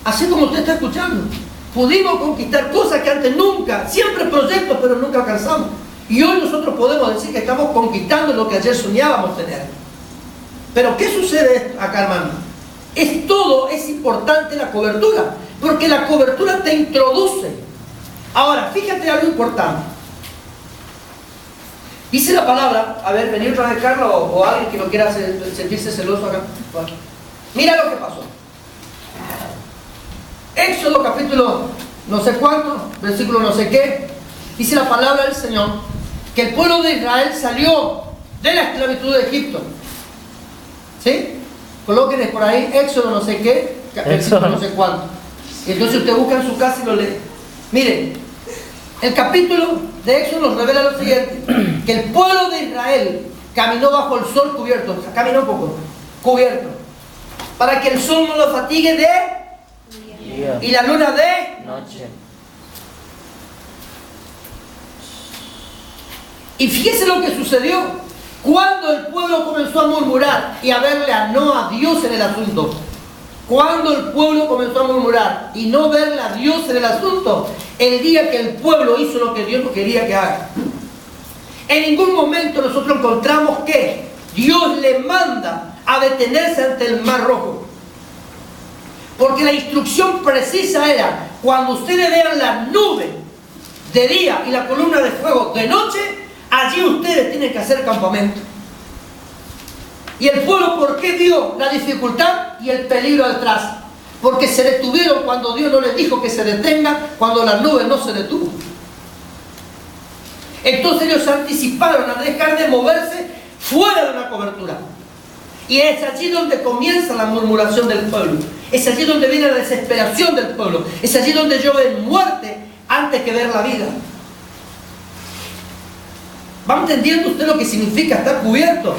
Así como usted está escuchando. Pudimos conquistar cosas que antes nunca, siempre proyectos, pero nunca alcanzamos. Y hoy nosotros podemos decir que estamos conquistando lo que ayer soñábamos tener. Pero ¿qué sucede acá, hermano? Es importante la cobertura, porque la cobertura te introduce. Ahora, fíjate algo importante. Dice la palabra, a ver, venir otra vez Carlos o alguien que no quiera sentirse celoso acá. Bueno, mira lo que pasó. Éxodo capítulo no sé cuánto, versículo no sé qué, dice la palabra del Señor que el pueblo de Israel salió de la esclavitud de Egipto. ¿Sí? Colóquenles por ahí, Éxodo no sé qué, versículo no sé cuánto. Y entonces usted busca en su casa y lo lee. Miren, el capítulo de Éxodo nos revela lo siguiente, que el pueblo de Israel caminó bajo el sol cubierto, o sea, caminó un poco, cubierto, para que el sol no lo fatigue de día y la luna de noche. Y fíjese lo que sucedió cuando el pueblo comenzó a murmurar y a verle a Dios en el asunto. Cuando el pueblo comenzó a murmurar y no verle a Dios en el asunto, el día que el pueblo hizo lo que Dios no quería que haga. En ningún momento nosotros encontramos que Dios le manda a detenerse ante el Mar Rojo. Porque la instrucción precisa era, cuando ustedes vean la nube de día y la columna de fuego de noche, allí ustedes tienen que hacer campamento. Y el pueblo, ¿por qué vio la dificultad y el peligro detrás? Porque se detuvieron cuando Dios no les dijo que se detenga, cuando la nube no se detuvo. Entonces ellos se anticiparon a dejar de moverse fuera de una cobertura. Y es allí donde comienza la murmuración del pueblo. Es allí donde viene la desesperación del pueblo. Es allí donde ellos ven muerte antes que ver la vida. ¿Va entendiendo usted lo que significa estar cubierto?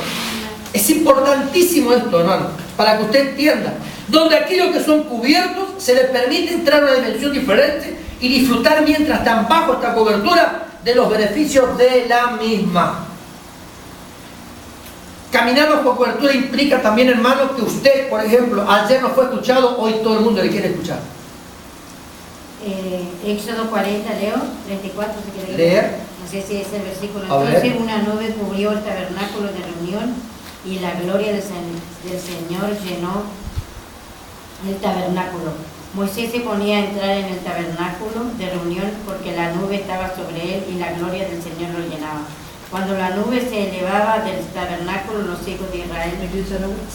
Es importantísimo esto, hermano, para que usted entienda. Donde aquellos que son cubiertos se les permite entrar a una dimensión diferente y disfrutar mientras están bajo esta cobertura de los beneficios de la misma. Caminar bajo cobertura implica también, hermano, que usted, por ejemplo, ayer no fue escuchado, hoy todo el mundo le quiere escuchar. Éxodo 40, leo, 34, si quiere leer. No sé si es el versículo. A ver. Entonces una nube cubrió el tabernáculo de reunión y la gloria del Señor llenó el tabernáculo. Moisés se ponía a entrar en el tabernáculo de reunión porque la nube estaba sobre él y la gloria del Señor lo llenaba. Cuando la nube se elevaba del tabernáculo, los hijos de Israel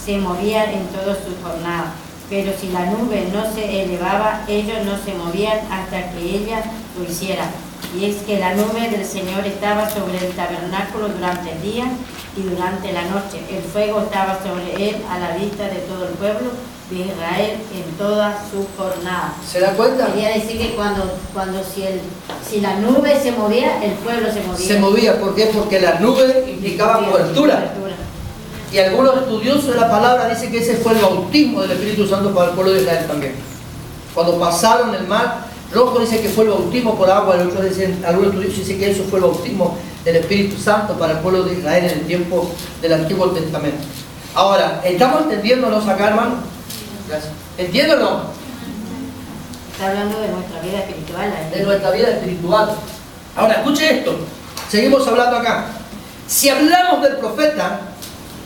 se movían en toda su jornada. Pero si la nube no se elevaba, ellos no se movían hasta que ella lo hiciera. Y es que la nube del Señor estaba sobre el tabernáculo durante el día y durante la noche. El fuego estaba sobre él a la vista de todo el pueblo de Israel en toda su jornada. ¿Se da cuenta? Quería decir que si la nube se movía, el pueblo se movía. Se movía, ¿por qué? Porque la nube implicaba cobertura. Y algunos estudiosos de la palabra dicen que ese fue el bautismo del Espíritu Santo para el pueblo de Israel también. Cuando pasaron el mar Rojo, dice que fue el bautismo por agua, algunos estudiosos dicen que eso fue el bautismo del Espíritu Santo para el pueblo de Israel en el tiempo del Antiguo Testamento. Ahora, ¿estamos entendiéndonos acá, hermano? Gracias. ¿Entienden o no? Está hablando de nuestra vida espiritual. De nuestra vida espiritual. Ahora, escuche esto. Seguimos hablando acá. Si hablamos del profeta,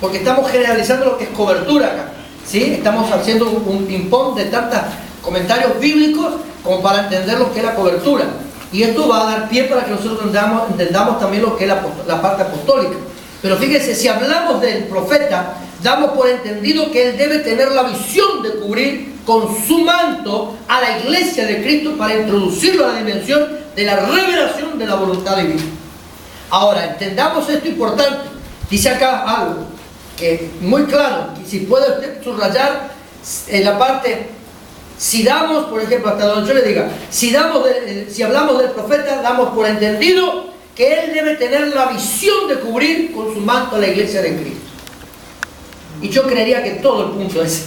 porque estamos generalizando lo que es cobertura acá, ¿sí? Estamos haciendo un ping-pong de tantos comentarios bíblicos como para entender lo que es la cobertura. Y esto va a dar pie para que nosotros entendamos también lo que es la parte apostólica. Pero fíjense, si hablamos del profeta, damos por entendido que él debe tener la visión de cubrir con su manto a la iglesia de Cristo para introducirlo a la dimensión de la revelación de la voluntad divina. Ahora, entendamos esto importante. Dice acá algo que muy claro, y si puede usted subrayar en la parte, si damos, por ejemplo, hasta donde yo le diga, si hablamos del profeta, damos por entendido que él debe tener la visión de cubrir con su manto a la iglesia de Cristo. Y yo creería que todo el punto es,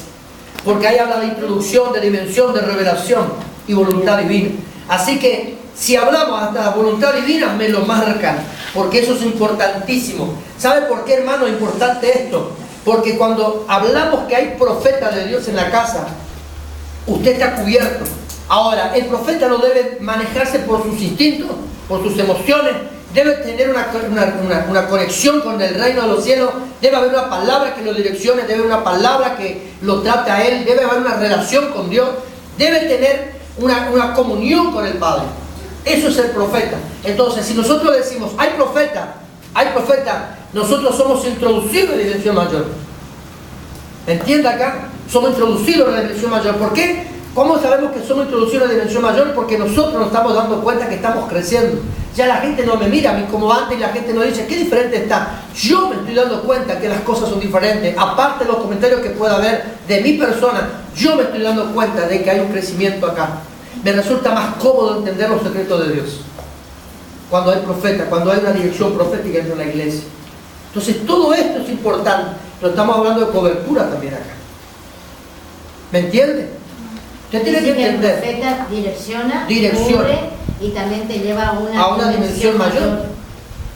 porque ahí habla de introducción, de dimensión, de revelación y voluntad divina. Así que si hablamos hasta la voluntad divina, me lo marcan, porque eso es importantísimo. ¿Sabe por qué, hermano, es importante esto? Porque cuando hablamos que hay profeta de Dios en la casa, usted está cubierto. Ahora, el profeta no debe manejarse por sus instintos, por sus emociones, debe tener una conexión con el reino de los cielos, debe haber una palabra que lo direccione, debe haber una palabra que lo trate a él, debe haber una relación con Dios, debe tener una comunión con el Padre. Eso es el profeta. Entonces, si nosotros decimos, hay profeta, nosotros somos introducidos en la dimensión mayor. ¿Entiende acá? Somos introducidos en la dimensión mayor. ¿Por qué? ¿Cómo sabemos que somos introducidos en la dimensión mayor? Porque nosotros nos estamos dando cuenta que estamos creciendo. Ya la gente no me mira a mí como antes y la gente no dice, qué diferente está. Yo me estoy dando cuenta que las cosas son diferentes. Aparte de los comentarios que pueda haber de mi persona, yo me estoy dando cuenta de que hay un crecimiento acá. Me resulta más cómodo entender los secretos de Dios. Cuando hay profeta, cuando hay una dirección profética dentro de la iglesia. Entonces todo esto es importante. Pero estamos hablando de cobertura también acá. ¿Me entiende? Usted tiene que entender. El profeta direcciona, cubre, y también te lleva a una dimensión mayor.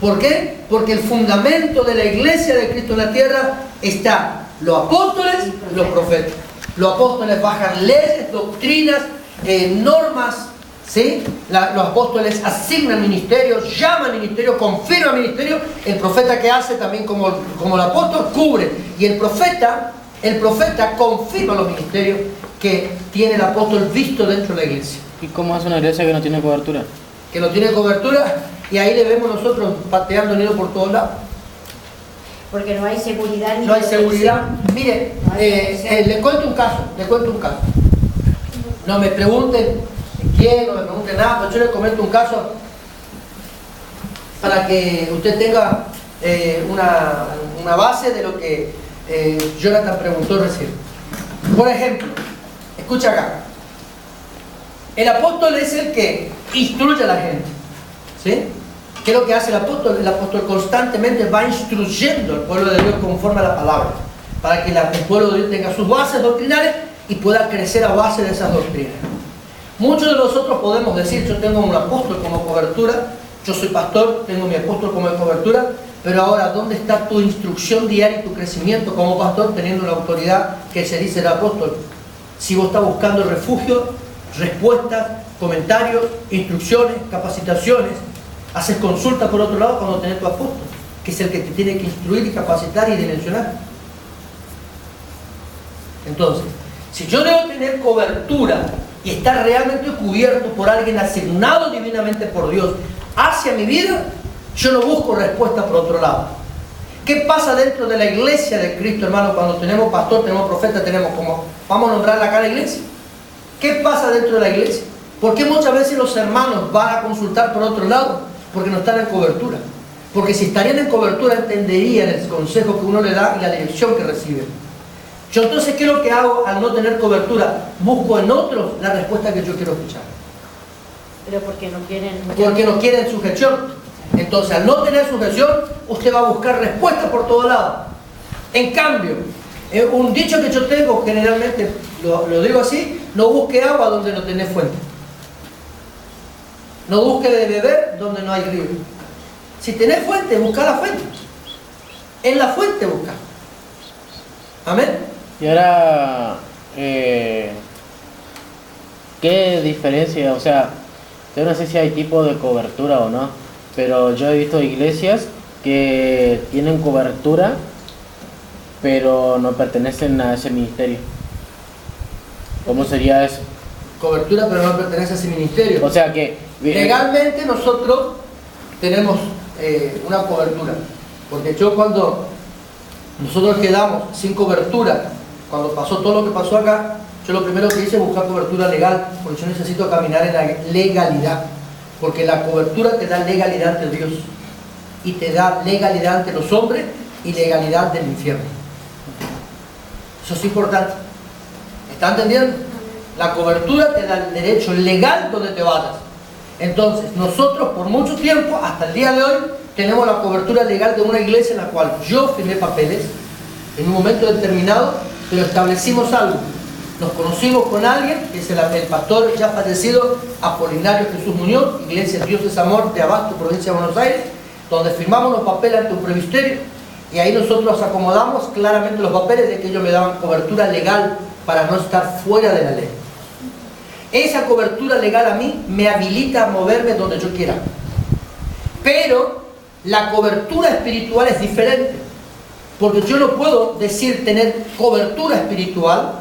¿Por qué? Porque el fundamento de la iglesia de Cristo en la tierra está los apóstoles y los profetas. Los apóstoles bajan leyes, doctrinas, normas, ¿sí? Los apóstoles asignan ministerios, llaman ministerios, confirman ministerios. El profeta, que hace también como el apóstol, cubre. Y el profeta confirma los ministerios que tiene el apóstol visto dentro de la iglesia. ¿Y cómo hace una iglesia que no tiene cobertura? Que no tiene cobertura, y ahí le vemos nosotros pateando nido por todos lados. Porque no hay seguridad. No hay seguridad. Mire, le cuento un caso. No me pregunten quién, no me pregunten nada, pero yo les comento un caso para que usted tenga una base de lo que Jonathan preguntó recién. Por ejemplo, escucha acá. El apóstol es el que instruye a la gente, ¿sí? ¿Qué es lo que hace el apóstol? El apóstol constantemente va instruyendo al pueblo de Dios conforme a la palabra, para que el pueblo de Dios tenga sus bases doctrinales y pueda crecer a base de esas doctrinas. Muchos de nosotros podemos decir, yo tengo un apóstol como cobertura, yo soy pastor, tengo mi apóstol como cobertura, pero ahora, ¿dónde está tu instrucción diaria y tu crecimiento como pastor teniendo la autoridad que se dice el apóstol? Si vos estás buscando refugio, respuestas, comentarios, instrucciones, capacitaciones, haces consulta por otro lado cuando tenés tu apóstol, que es el que te tiene que instruir y capacitar y dimensionar. Entonces, si yo debo tener cobertura y estar realmente cubierto por alguien asignado divinamente por Dios hacia mi vida, yo no busco respuesta por otro lado. ¿Qué pasa dentro de la iglesia de Cristo, hermano, cuando tenemos pastor, tenemos profeta, tenemos como, vamos a nombrar acá la iglesia? ¿Qué pasa dentro de la iglesia? ¿Por qué muchas veces los hermanos van a consultar por otro lado? Porque no están en cobertura. Porque si estarían en cobertura entenderían el consejo que uno le da y la dirección que reciben. Yo entonces, ¿qué es lo que hago al no tener cobertura? Busco en otros la respuesta que yo quiero escuchar. Pero porque no quieren... Porque no quieren sujeción. Entonces, al no tener sujeción, usted va a buscar respuesta por todo lado. En cambio, un dicho que yo tengo, generalmente, lo digo así, no busque agua donde no tenés fuente. No busque de beber donde no hay río. Si tenés fuente, busca la fuente. En la fuente busca. Amén. Y ahora, ¿qué diferencia? O sea, yo no sé si hay tipo de cobertura o no, pero yo he visto iglesias que tienen cobertura, pero no pertenecen a ese ministerio. ¿Cómo sería eso? Cobertura, pero no pertenece a ese ministerio. O sea que... legalmente nosotros tenemos una cobertura. Porque cuando nosotros quedamos sin cobertura, cuando pasó todo lo que pasó acá, yo lo primero que hice es buscar cobertura legal, porque yo necesito caminar en la legalidad. Porque la cobertura te da legalidad ante Dios. Y te da legalidad ante los hombres y legalidad del infierno. Eso es importante. ¿Está entendiendo? La cobertura te da el derecho legal donde te vayas. Entonces, nosotros por mucho tiempo, hasta el día de hoy, tenemos la cobertura legal de una iglesia en la cual yo firmé papeles en un momento determinado, pero establecimos algo. Nos conocimos con alguien, que es el pastor ya fallecido, Apolinario Jesús Muñoz, Iglesia Dios es Amor de Abasto, provincia de Buenos Aires, donde firmamos los papeles ante un presbiterio, y ahí nosotros acomodamos claramente los papeles de que ellos me daban cobertura legal para no estar fuera de la ley. Esa cobertura legal a mí me habilita a moverme donde yo quiera. Pero la cobertura espiritual es diferente. Porque yo no puedo decir tener cobertura espiritual,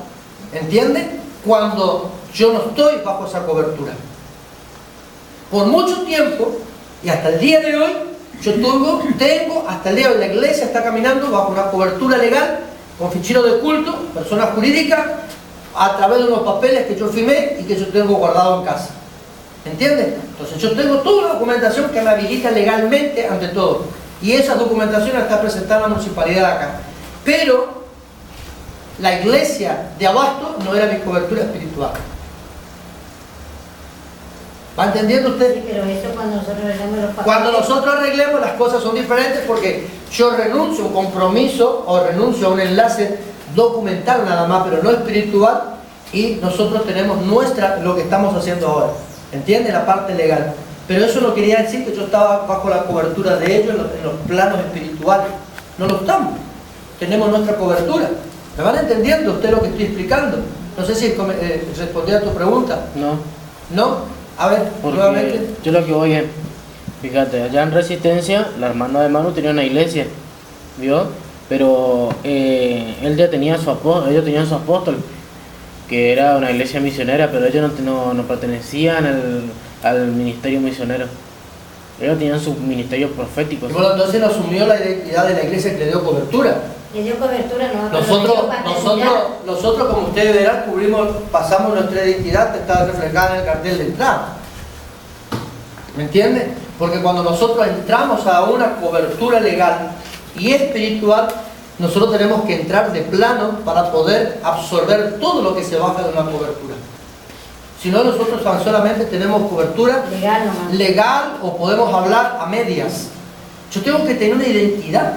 ¿entiende? Cuando yo no estoy bajo esa cobertura. Por mucho tiempo, y hasta el día de hoy, yo tengo, hasta el día de hoy, la iglesia está caminando bajo una cobertura legal, con fichero de culto, persona jurídica, a través de unos papeles que yo firmé y que yo tengo guardado en casa. ¿Entiendes? Entonces yo tengo toda la documentación que me habilita legalmente ante todo. Y esa documentación está presentada en la municipalidad de acá. Pero la iglesia de Abasto no era mi cobertura espiritual. ¿Va entendiendo usted? Sí, pero eso cuando nosotros arreglemos los papeles. Cuando nosotros arreglemos las cosas son diferentes porque yo renuncio a un compromiso o renuncio a un enlace documental nada más, pero no espiritual, y nosotros tenemos lo que estamos haciendo ahora. ¿Entiende? La parte legal. Pero eso no quería decir que yo estaba bajo la cobertura de ellos en los planos espirituales. No lo estamos. Tenemos nuestra cobertura. ¿Me van entendiendo usted lo que estoy explicando? No sé si respondí a tu pregunta. No. ¿No? A ver, Porque nuevamente. yo lo que voy es, fíjate, allá en Resistencia, la hermana de Manu tenía una iglesia, ¿vio? Pero él ya tenía ellos tenían su apóstol, que era una iglesia misionera, pero ellos no pertenecían al ministerio misionero. Ellos tenían sus ministerios proféticos. Y bueno, entonces no asumió la identidad de la iglesia que le dio cobertura. Le dio cobertura, no. Nosotros, como ustedes verán, pasamos nuestra identidad que está reflejada en el cartel de entrada. ¿Me entienden? Porque cuando nosotros entramos a una cobertura legal y espiritual, nosotros tenemos que entrar de plano para poder absorber todo lo que se baja de una cobertura. Si no, nosotros tan solamente tenemos cobertura legal o podemos hablar a medias. Yo tengo que tener una identidad,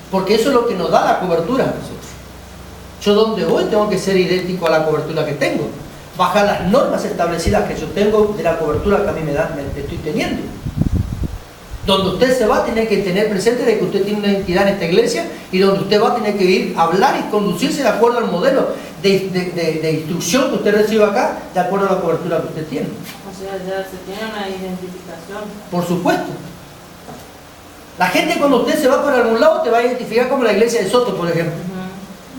porque eso es lo que nos da la cobertura a nosotros. Yo donde voy tengo que ser idéntico a la cobertura que tengo, bajar las normas establecidas que yo tengo de la cobertura que a mí me estoy teniendo. Donde usted se va, tiene que tener presente de que usted tiene una identidad en esta iglesia, y donde usted va, tiene que ir a hablar y conducirse de acuerdo al modelo de instrucción que usted recibe acá, de acuerdo a la cobertura que usted tiene. O sea, ya se tiene una identificación. Por supuesto. La gente, cuando usted se va para algún lado, te va a identificar como la iglesia de Soto, por ejemplo.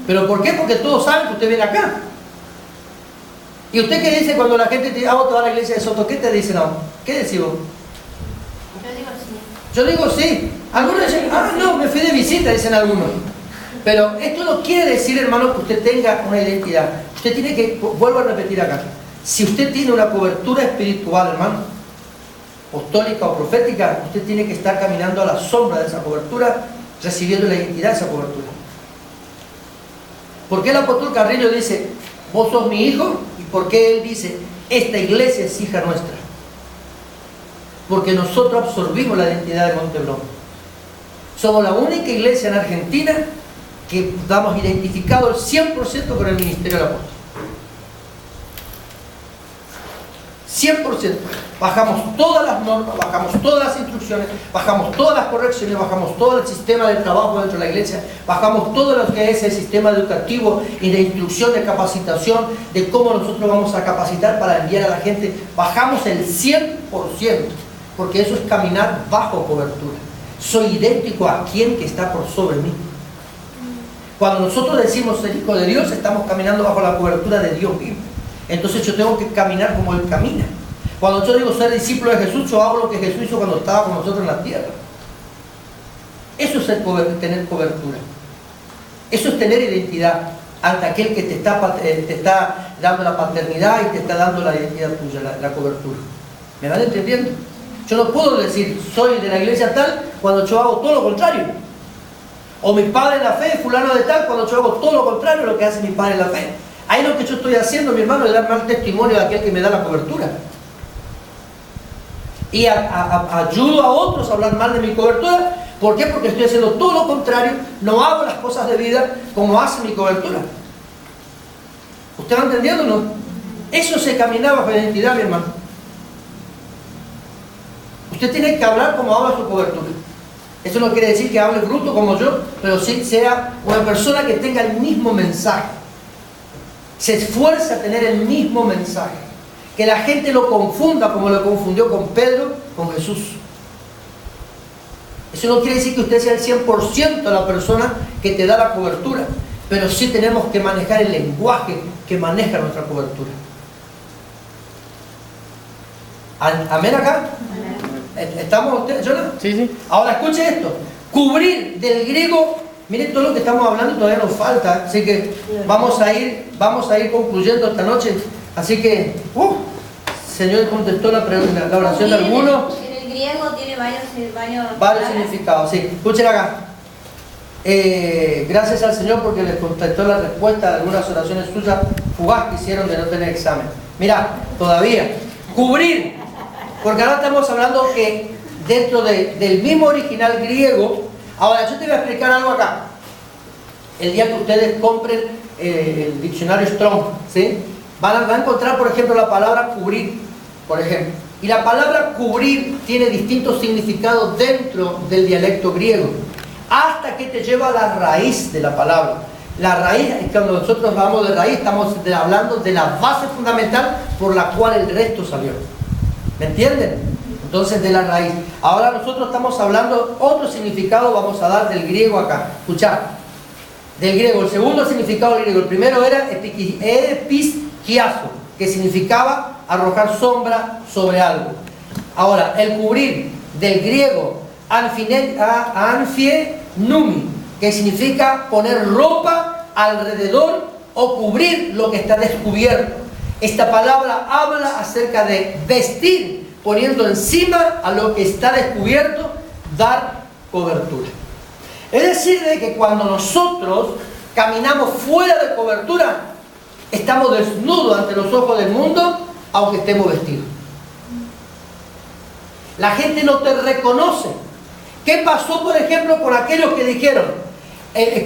¿Pero por qué? Porque todos saben que usted viene acá. ¿Y usted qué dice cuando la gente te dice, vos te vas a la iglesia de Soto? ¿Qué te dicen? ¿Qué decís vos? Yo digo sí. Algunos dicen, no, me fui de visita, dicen algunos. Pero esto no quiere decir, hermano, que usted tenga una identidad. Usted tiene que, vuelvo a repetir acá, si usted tiene una cobertura espiritual, hermano, apostólica o profética, usted tiene que estar caminando a la sombra de esa cobertura, recibiendo la identidad de esa cobertura. ¿Por qué el apóstol Carrillo dice, vos sos mi hijo? ¿Y por qué él dice, esta iglesia es hija nuestra? Porque nosotros absorbimos la identidad de Monteblón. Somos la única iglesia en Argentina que damos identificado el 100% con el ministerio del apóstol. 100%. Bajamos todas las normas, bajamos todas las instrucciones, bajamos todas las correcciones, bajamos todo el sistema de trabajo dentro de la iglesia, bajamos todo lo que es el sistema educativo y de instrucción, de capacitación, de cómo nosotros vamos a capacitar para enviar a la gente. Bajamos el 100%, porque eso es caminar bajo cobertura. Soy idéntico a quien que está por sobre mí. Cuando nosotros decimos ser hijo de Dios, estamos caminando bajo la cobertura de Dios mismo. Entonces yo tengo que caminar como Él camina. Cuando yo digo ser discípulo de Jesús, yo hago lo que Jesús hizo cuando estaba con nosotros en la tierra. Eso es tener cobertura. Eso es tener identidad ante aquel que te está dando la paternidad y te está dando la identidad tuya, la cobertura. ¿Me van entendiendo? Yo no puedo decir soy de la iglesia tal cuando yo hago todo lo contrario. O mi padre en la fe, fulano de tal, cuando yo hago todo lo contrario a lo que hace mi padre en la fe. Ahí lo que yo estoy haciendo, mi hermano, es dar mal testimonio de aquel que me da la cobertura. Y ayudo a otros a hablar mal de mi cobertura. ¿Por qué? Porque estoy haciendo todo lo contrario, no hago las cosas de vida como hace mi cobertura. ¿Usted va entendiendo o no? Eso se caminaba para la identidad, mi hermano. Usted tiene que hablar como habla su cobertura. Eso no quiere decir que hable bruto como yo, pero sí sea una persona que tenga el mismo mensaje. Se esfuerza a tener el mismo mensaje. Que la gente lo confunda como lo confundió con Pedro, con Jesús. Eso no quiere decir que usted sea el 100% la persona que te da la cobertura, pero sí tenemos que manejar el lenguaje que maneja nuestra cobertura. ¿Amén acá? ¿Estamos ustedes, Jonah? Sí, sí. Ahora escuche esto. Cubrir del griego, miren todo lo que estamos hablando todavía nos falta, así que vamos a ir concluyendo esta noche. Así que, Señor contestó la oración de algunos. En el griego tiene varios significados, sí. Escuchen acá. Gracias al Señor porque les contestó la respuesta de algunas oraciones suyas fugaz que hicieron de no tener examen. Mira, todavía. Cubrir. Porque ahora estamos hablando que dentro del mismo original griego. Ahora, yo te voy a explicar algo acá. El día que ustedes compren el diccionario Strong, ¿sí? Van a encontrar, por ejemplo, la palabra cubrir, por ejemplo. Y la palabra cubrir tiene distintos significados dentro del dialecto griego, hasta que te lleva a la raíz de la palabra. La raíz, cuando nosotros hablamos de raíz, estamos hablando de la base fundamental por la cual el resto salió. ¿Me entienden? Entonces, de la raíz. Ahora nosotros estamos hablando, otro significado vamos a dar del griego acá. Escuchad. Del griego, el segundo significado del griego. El primero era episkiazo, que significaba arrojar sombra sobre algo. Ahora, el cubrir, del griego anfienumi, que significa poner ropa alrededor o cubrir lo que está descubierto. Esta palabra habla acerca de vestir, poniendo encima a lo que está descubierto, dar cobertura. Es decir, de que cuando nosotros caminamos fuera de cobertura, estamos desnudos ante los ojos del mundo, aunque estemos vestidos. La gente no te reconoce. ¿Qué pasó, por ejemplo, con aquellos que dijeron,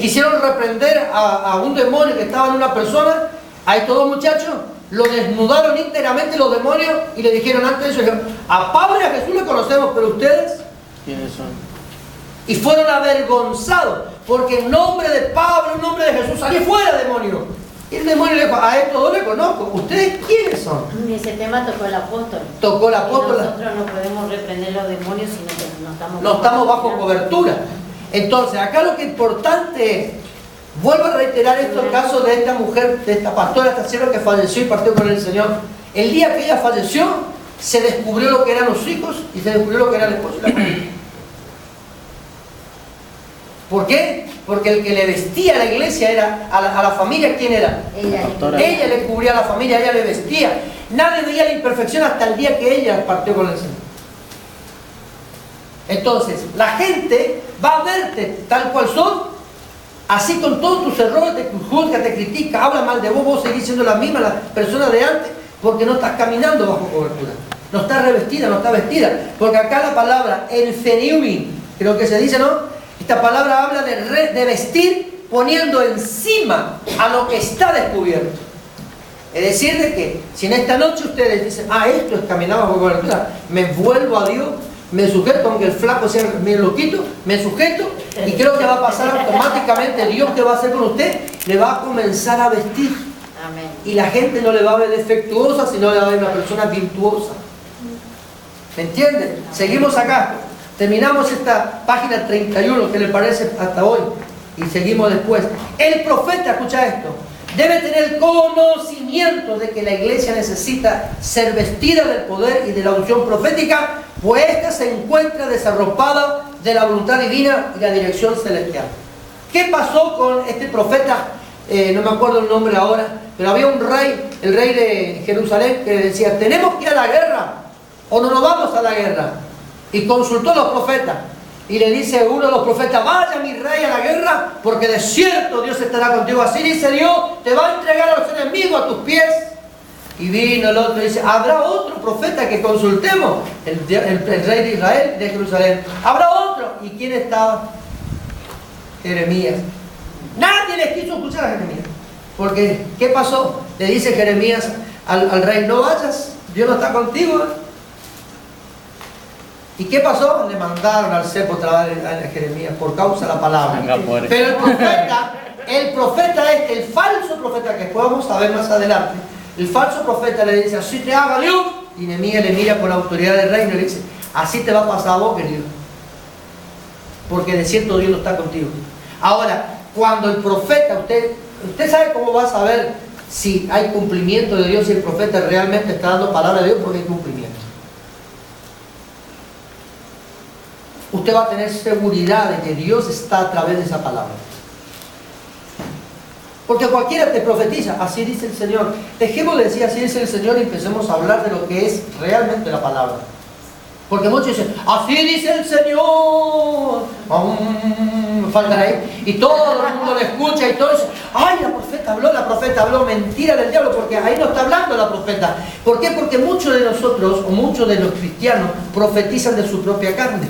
quisieron reprender a un demonio que estaba en una persona? A estos dos muchachos lo desnudaron íntegramente los demonios y le dijeron antes de eso, dijeron, a Pablo y a Jesús le conocemos, pero ustedes, ¿quiénes son? Y fueron avergonzados, porque en nombre de Pablo, en nombre de Jesús, salí fuera, demonio. Y el demonio le dijo, a estos dos le conozco, ¿ustedes quiénes son? Y ese tema tocó el apóstol. Tocó el apóstol. Nosotros no podemos reprender los demonios, sino que no estamos bajo cobertura. Entonces, acá lo que es importante es, vuelvo a reiterar esto, el caso de esta mujer, de esta pastora, esta sierva que falleció y partió con el Señor. El día que ella falleció, se descubrió lo que eran los hijos y se descubrió lo que era el esposo y la familia. ¿Por qué? Porque el que le vestía a la iglesia era, a la familia, ¿quién era? Ella le cubría a la familia, ella le vestía. Nadie veía la imperfección hasta el día que ella partió con el Señor. Entonces, la gente va a verte tal cual son, así con todos tus errores, te juzga, te critica, habla mal de vos, vos seguís siendo la misma la persona de antes, porque no estás caminando bajo cobertura. No estás revestida, no estás vestida. Porque acá la palabra enfeniumi, creo que se dice, ¿no? Esta palabra habla de vestir poniendo encima a lo que está descubierto. Es decir, de que si en esta noche ustedes dicen, esto es caminar bajo cobertura, me vuelvo a Dios, me sujeto, aunque el flaco sea bien loquito, me sujeto y creo que va a pasar automáticamente. Dios, que va a hacer con usted, le va a comenzar a vestir. Amén. Y la gente no le va a ver defectuosa, sino le va a ver una persona virtuosa. ¿Me entienden? Seguimos acá. Terminamos esta página 31, ¿qué le parece hasta hoy? Y seguimos después. El profeta, escucha esto, debe tener conocimiento de que la iglesia necesita ser vestida del poder y de la unción profética, pues ésta se encuentra desarropada de la voluntad divina y la dirección celestial. ¿Qué pasó con este profeta? No me acuerdo el nombre ahora, pero había un rey, el rey de Jerusalén, que decía, tenemos que ir a la guerra o no nos vamos a la guerra. Y consultó a los profetas Y le dice uno de los profetas, vaya mi rey a la guerra, porque de cierto Dios estará contigo. Así dice Dios, te va a entregar a los enemigos a tus pies. Y vino el otro y dice, ¿habrá otro profeta que consultemos? El rey de Israel, de Jerusalén. ¿Habrá otro? ¿Y quién estaba? Jeremías. Nadie les quiso escuchar a Jeremías. Porque, ¿qué pasó? Le dice Jeremías al rey, no vayas, Dios no está contigo. ¿Y qué pasó? Le mandaron al cepo a Jeremías por causa de la palabra. Pero el profeta el falso profeta, que después vamos a ver más adelante, el falso profeta le dice, así te haga Dios. Y Nehemías le mira con la autoridad del reino y le dice, así te va a pasar a vos, querido. Porque de cierto Dios no está contigo. Ahora, cuando el profeta, usted sabe cómo va a saber si hay cumplimiento de Dios, si el profeta realmente está dando palabra de Dios, porque hay cumplimiento. Usted va a tener seguridad de que Dios está a través de esa palabra. Porque cualquiera te profetiza, así dice el Señor. Dejemos de decir así dice el Señor y empecemos a hablar de lo que es realmente la palabra. Porque muchos dicen, así dice el Señor. Faltan ahí. Y todo el mundo le escucha y todo dice, ay, la profeta habló, mentira del diablo, porque ahí no está hablando la profeta. ¿Por qué? Porque muchos de nosotros, o muchos de los cristianos, profetizan de su propia carne.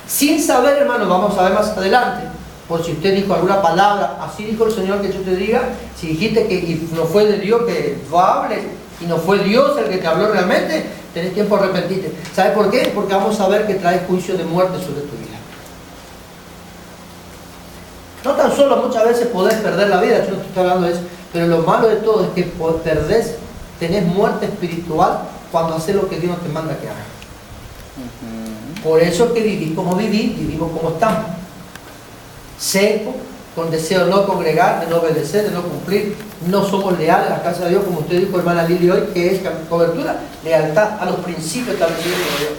Sin saber, hermano, vamos a ver más adelante, por si usted dijo alguna palabra, así dijo el Señor que yo te diga, si dijiste que no fue de Dios que tú hables, y no fue Dios el que te habló realmente, tenés tiempo de arrepentirte. ¿Sabes por qué? Porque vamos a ver que trae juicio de muerte sobre tu vida. No tan solo muchas veces podés perder la vida, yo no estoy hablando de eso, pero lo malo de todo es que tenés muerte espiritual cuando haces lo que Dios no te manda que hagas. Por eso es que vivimos como estamos. Seco, con deseo de no congregar, de no obedecer, de no cumplir. No somos leales a la casa de Dios, como usted dijo, hermana Lili, hoy, que es cobertura, lealtad a los principios establecidos por Dios.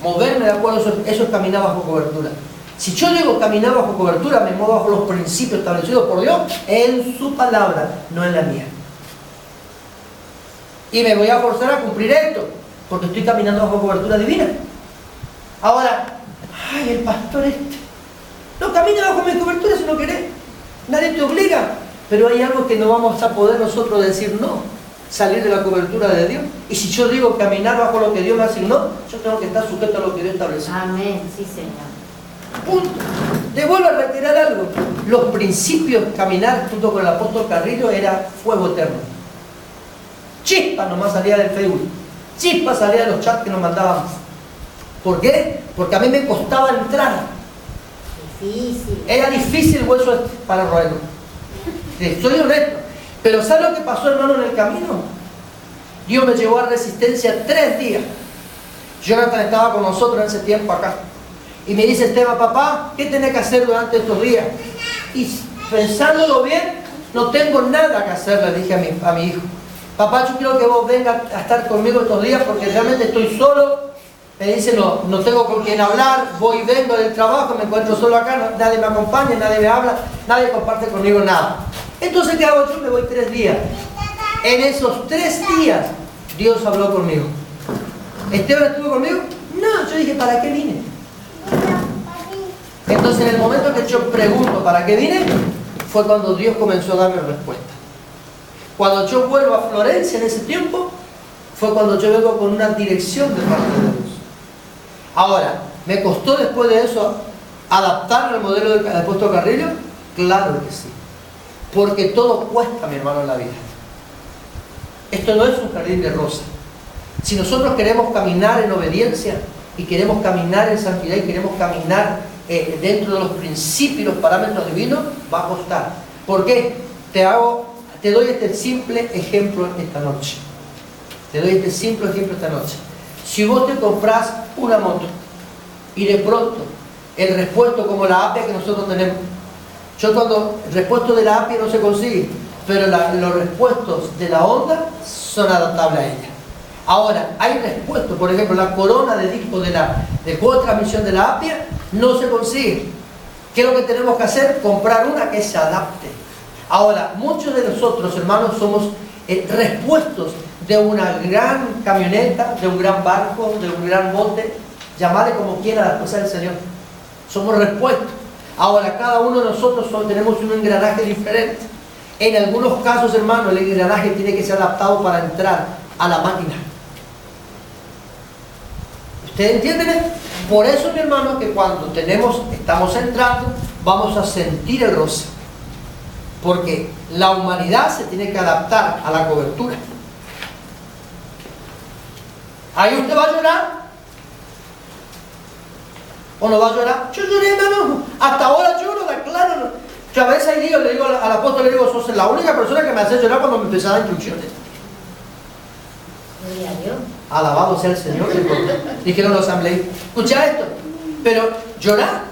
Moverme de acuerdo a eso es caminar bajo cobertura. Si yo digo caminar bajo cobertura, me muevo bajo los principios establecidos por Dios en su palabra, no en la mía. Y me voy a forzar a cumplir esto, porque estoy caminando bajo cobertura divina. Ahora, ay, el pastor no camina bajo mi cobertura si no querés. Nadie te obliga. Pero hay algo que no vamos a poder nosotros decir no. Salir de la cobertura de Dios. Y si yo digo caminar bajo lo que Dios me asignó, yo tengo que estar sujeto a lo que Dios estableció. Amén, sí, Señor. Punto. Le vuelvo a retirar algo. Los principios caminar junto con el apóstol Carrillo era fuego eterno. Chispa nomás salía del Facebook. Chispa salía de los chats que nos mandábamos. ¿Por qué? Porque a mí me costaba entrar. Difícil. Era difícil el hueso para roerlo. Soy honesto. Pero ¿sabe lo que pasó, hermano, en el camino? Dios me llevó a Resistencia 3 días. Jonathan estaba con nosotros en ese tiempo acá. Y me dice, Esteban, papá, ¿qué tenés que hacer durante estos días? Y pensándolo bien, no tengo nada que hacer, le dije a mi hijo. Papá, yo quiero que vos vengas a estar conmigo estos días porque realmente estoy solo. Me dice, no tengo con quién hablar, voy y vengo del trabajo, me encuentro solo acá, nadie me acompaña, nadie me habla, nadie comparte conmigo nada. Entonces, ¿qué hago yo? Me voy 3 días. En esos 3 días, Dios habló conmigo. ¿Esteban estuvo conmigo? No, yo dije, ¿para qué vine? Entonces, en el momento que yo pregunto, ¿para qué vine? Fue cuando Dios comenzó a darme respuesta. Cuando yo vuelvo a Florencia en ese tiempo, fue cuando yo vengo con una dirección de parte de Dios. Ahora, ¿me costó después de eso adaptarme al modelo del apóstol Carrillo? Claro que sí. Porque todo cuesta, mi hermano, en la vida. Esto no es un jardín de rosas. Si nosotros queremos caminar en obediencia y queremos caminar en santidad y queremos caminar dentro de los principios y los parámetros divinos, va a costar. ¿Por qué? Te doy este simple ejemplo esta noche. Te doy este simple ejemplo esta noche. Si vos te compras una moto y de pronto el repuesto como la APIA que nosotros tenemos, el repuesto de la APIA no se consigue, pero los repuestos de la Honda son adaptables a ella. Ahora, hay repuestos, por ejemplo, la corona de disco de juego de transmisión de la APIA no se consigue. ¿Qué es lo que tenemos que hacer? Comprar una que se adapte. Ahora, muchos de nosotros, hermanos, somos repuestos de una gran camioneta, de un gran barco, de un gran bote, llamarle como quiera a las cosas del Señor. Somos repuestos. Ahora, cada uno de nosotros tenemos un engranaje diferente. En algunos casos, hermano, el engranaje tiene que ser adaptado para entrar a la máquina. ¿Ustedes entienden? Por eso, mi hermano, que cuando estamos entrando, vamos a sentir el roce. Porque la humanidad se tiene que adaptar a la cobertura. ¿Ahí usted va a llorar? ¿O no va a llorar? Yo lloré, hermano. Hasta ahora yo lo declaro. Yo a veces le digo al apóstol, le digo, sos la única persona que me hace llorar cuando me empezaba instrucciones. Gloria a Dios. Alabado sea el Señor. Dijeron los asambleístas. Escucha esto. Pero llorar.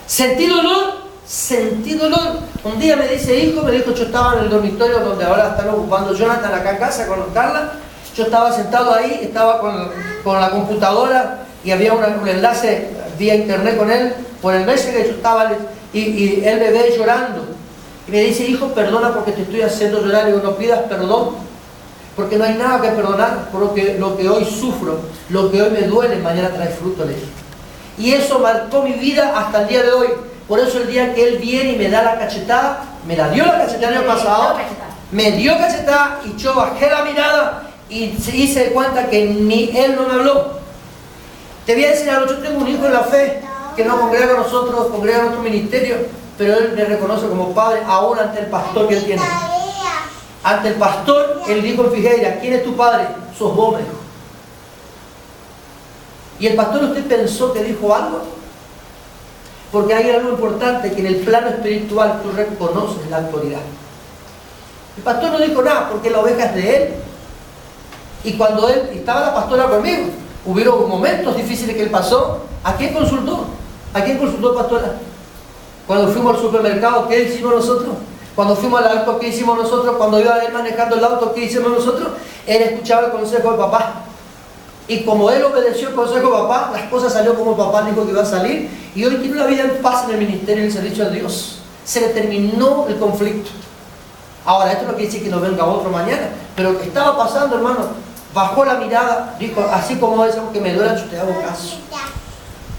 Sentí dolor. Un día me dice, hijo, yo estaba en el dormitorio donde ahora están ocupando Jonathan acá en casa con Carla. Yo estaba sentado ahí, estaba con la computadora y había un enlace vía internet con él, por el Messenger. Yo estaba y él me ve llorando. Y me dice, hijo, perdona porque te estoy haciendo llorar. Y digo, no pidas perdón, porque no hay nada que perdonar, porque lo que hoy sufro, lo que hoy me duele, mañana trae fruto, le dije. Y eso marcó mi vida hasta el día de hoy. Por eso el día que él viene y me da la cachetada, me la dio la cachetada el año pasado, me dio cachetada y yo bajé la mirada y se hice cuenta que ni él no me habló. Te voy a decir algo, yo tengo un hijo en la fe que no congrega con nosotros, congrega en otro ministerio, pero él me reconoce como padre aún ante el pastor que él tiene. Ante el pastor, él dijo en Figueira, ¿quién es tu padre? Sos vos, me dijo. ¿Y el pastor usted pensó que dijo algo? Porque hay algo importante, que en el plano espiritual tú reconoces la autoridad. El pastor no dijo nada porque la oveja es de él. Y cuando él estaba la pastora conmigo, hubieron momentos difíciles que él pasó. ¿A quién consultó? ¿A quién consultó, pastora? Cuando fuimos al supermercado, ¿qué hicimos nosotros? Cuando fuimos al auto, ¿qué hicimos nosotros? Cuando iba él manejando el auto, ¿qué hicimos nosotros? Él escuchaba el consejo de papá. Y como él obedeció el consejo de papá, las cosas salieron como papá dijo que iba a salir. Y hoy tiene una vida en paz en el ministerio y en el servicio a Dios. Se le terminó el conflicto. Ahora, esto no quiere decir que no venga otro mañana, pero lo que estaba pasando, hermano, bajó la mirada, dijo, así como es, aunque me duela, yo te hago caso.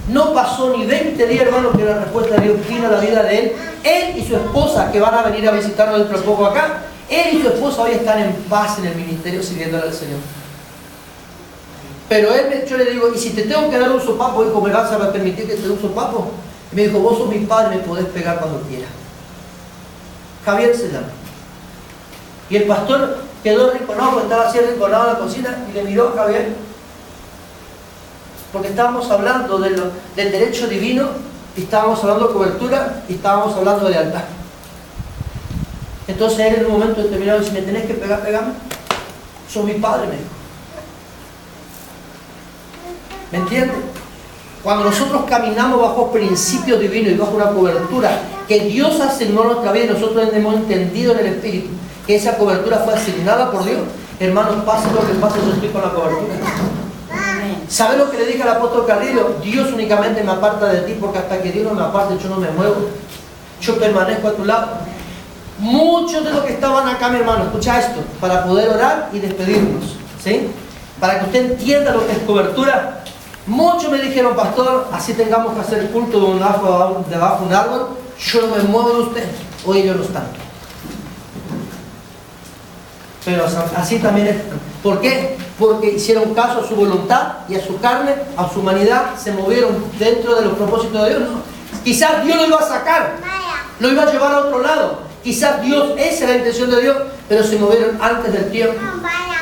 No pasó ni 20 días, hermano, que la respuesta de Dios vino a la vida de él y su esposa, que van a venir a visitarnos dentro de poco acá. Él y su esposa hoy están en paz en el ministerio sirviéndole al Señor. Pero yo le digo, y si te tengo que dar un sopapo, hijo, ¿me vas a permitir que te dé un sopapo? Y me dijo, vos sos mi padre, me podés pegar cuando quieras. Javier se llama. Y el pastor quedó rinconado, estaba así rinconado en la cocina, y le miró a Javier. Porque estábamos hablando del derecho divino, y estábamos hablando de cobertura, y estábamos hablando de lealtad. Entonces él en un momento determinado, si me tenés que pegar, pegame. Sos mi padre, me dijo. ¿Me entiendes? Cuando nosotros caminamos bajo principios divinos y bajo una cobertura que Dios asignó a nuestra vida y nosotros hemos entendido en el Espíritu que esa cobertura fue asignada por Dios, hermanos, pase lo que pase, yo estoy con la cobertura. ¿Sabes lo que le dije al apóstol Carrillo? Dios únicamente me aparta de ti, porque hasta que Dios no me aparte yo no me muevo. Yo permanezco a tu lado. Muchos de los que estaban acá, mi hermano, escucha esto, para poder orar y despedirnos, ¿sí? Para que usted entienda lo que es cobertura. Muchos me dijeron, pastor, así tengamos que hacer culto debajo de un árbol, yo no me muevo de usted. Hoy ellos no están. Pero así también es. ¿Por qué? Porque hicieron caso a su voluntad y a su carne, a su humanidad, se movieron dentro de los propósitos de Dios. No. Quizás Dios lo iba a sacar, lo iba a llevar a otro lado. Quizás Dios, esa era la intención de Dios, pero se movieron antes del tiempo.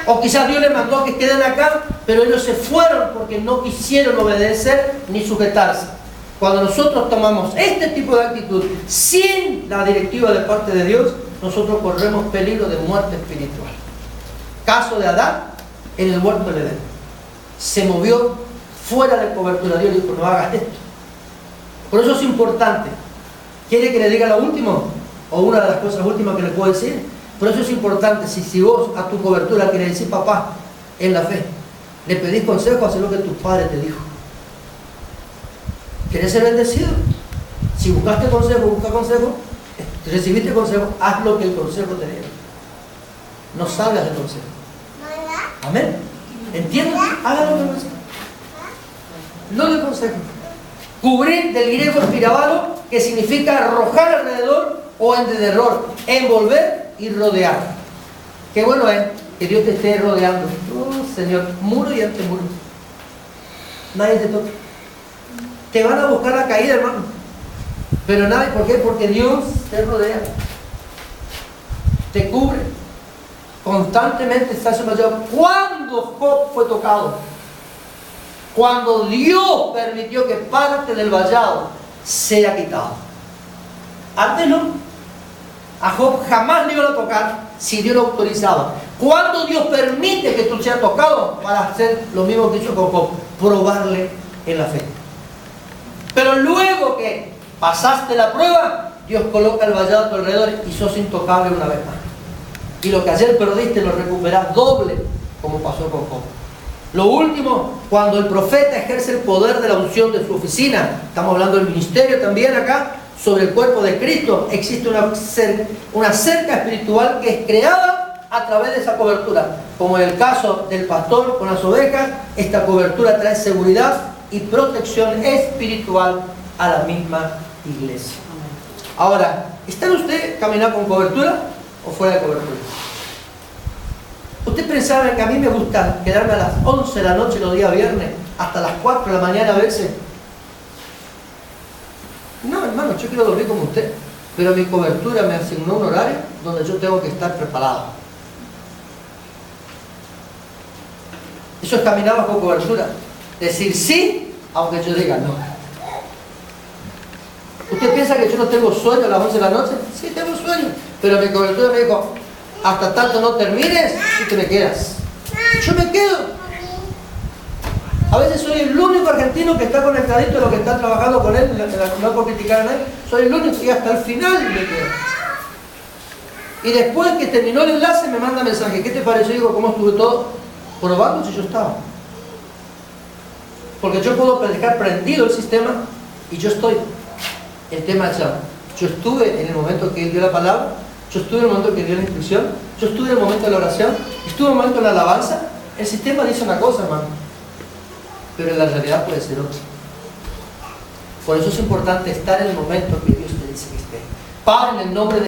O quizás Dios les mandó a que queden acá, pero ellos se fueron porque no quisieron obedecer ni sujetarse. Cuando nosotros tomamos este tipo de actitud sin la directiva de parte de Dios, nosotros corremos peligro de muerte espiritual. Caso de Adán en el huerto del Edén. Se movió fuera de cobertura. Dios dijo, no hagas esto. Por eso es importante. ¿Quiere que le diga lo último? O una de las cosas últimas que le puedo decir. Por eso es importante, si vos a tu cobertura querés decir, papá, en la fe, le pedís consejo, haz lo que tu padre te dijo. ¿Querés ser bendecido? Si buscaste consejo, busca consejo, recibiste consejo, haz lo que el consejo te diga. No salgas del consejo. ¿Amén? ¿Entiendes? Hágalo que consejo. no le aconsejo. Cubrir, del griego pirabalo, que significa arrojar alrededor o en derredor, envolver y rodear. Qué bueno es que Dios te esté rodeando. Oh, Señor, muro y ante muro. Nadie te toca. Te van a buscar la caída, hermano. Pero nadie, ¿por qué? Porque Dios te rodea. Te cubre. Constantemente está sumergido. ¿Cuándo Job fue tocado? Cuando Dios permitió que parte del vallado sea quitado. Antes no. A Job jamás le iban a tocar si Dios lo autorizaba. ¿Cuándo Dios permite que tú seas tocado? Para hacer lo mismo que hizo con Job, probarle en la fe. Pero luego que pasaste la prueba, Dios coloca el vallado a tu alrededor y sos intocable una vez más. Y lo que ayer perdiste lo recuperás doble, como pasó con Job. Lo último, cuando el profeta ejerce el poder de la unción de su oficina, estamos hablando del ministerio también acá, sobre el cuerpo de Cristo, existe una cerca espiritual que es creada a través de esa cobertura. Como en el caso del pastor con las ovejas, esta cobertura trae seguridad y protección espiritual a la misma iglesia. Ahora, ¿está usted caminando con cobertura o fuera de cobertura? ¿Usted pensaba que a mí me gusta quedarme a las 11 de la noche los días viernes hasta las 4 de la mañana a veces? No, hermano, yo quiero dormir como usted, pero mi cobertura me asignó un horario donde yo tengo que estar preparado. Eso es caminar bajo cobertura. Decir sí, aunque yo diga no. ¿Usted piensa que yo no tengo sueño a las 11 de la noche? Sí, tengo sueño, pero mi cobertura me dijo, hasta tanto no termines, tú te me quedas. Yo me quedo. A veces soy el único argentino que está conectadito a lo que está trabajando con él, no por criticar a nadie, soy el único y hasta el final me quedo. Y después que terminó el enlace me manda mensaje, ¿qué te pareció? Digo, ¿cómo estuve todo? Probando si yo estaba. Porque yo puedo dejar prendido el sistema y yo estoy. El tema es ya. Yo estuve en el momento que él dio la palabra, yo estuve en el momento que dio la instrucción, yo estuve en el momento de la oración, estuve en el momento de la alabanza. El sistema dice una cosa, hermano, pero en la realidad puede ser otra. Por eso es importante estar en el momento que Dios te dice que esté. Padre, en el nombre de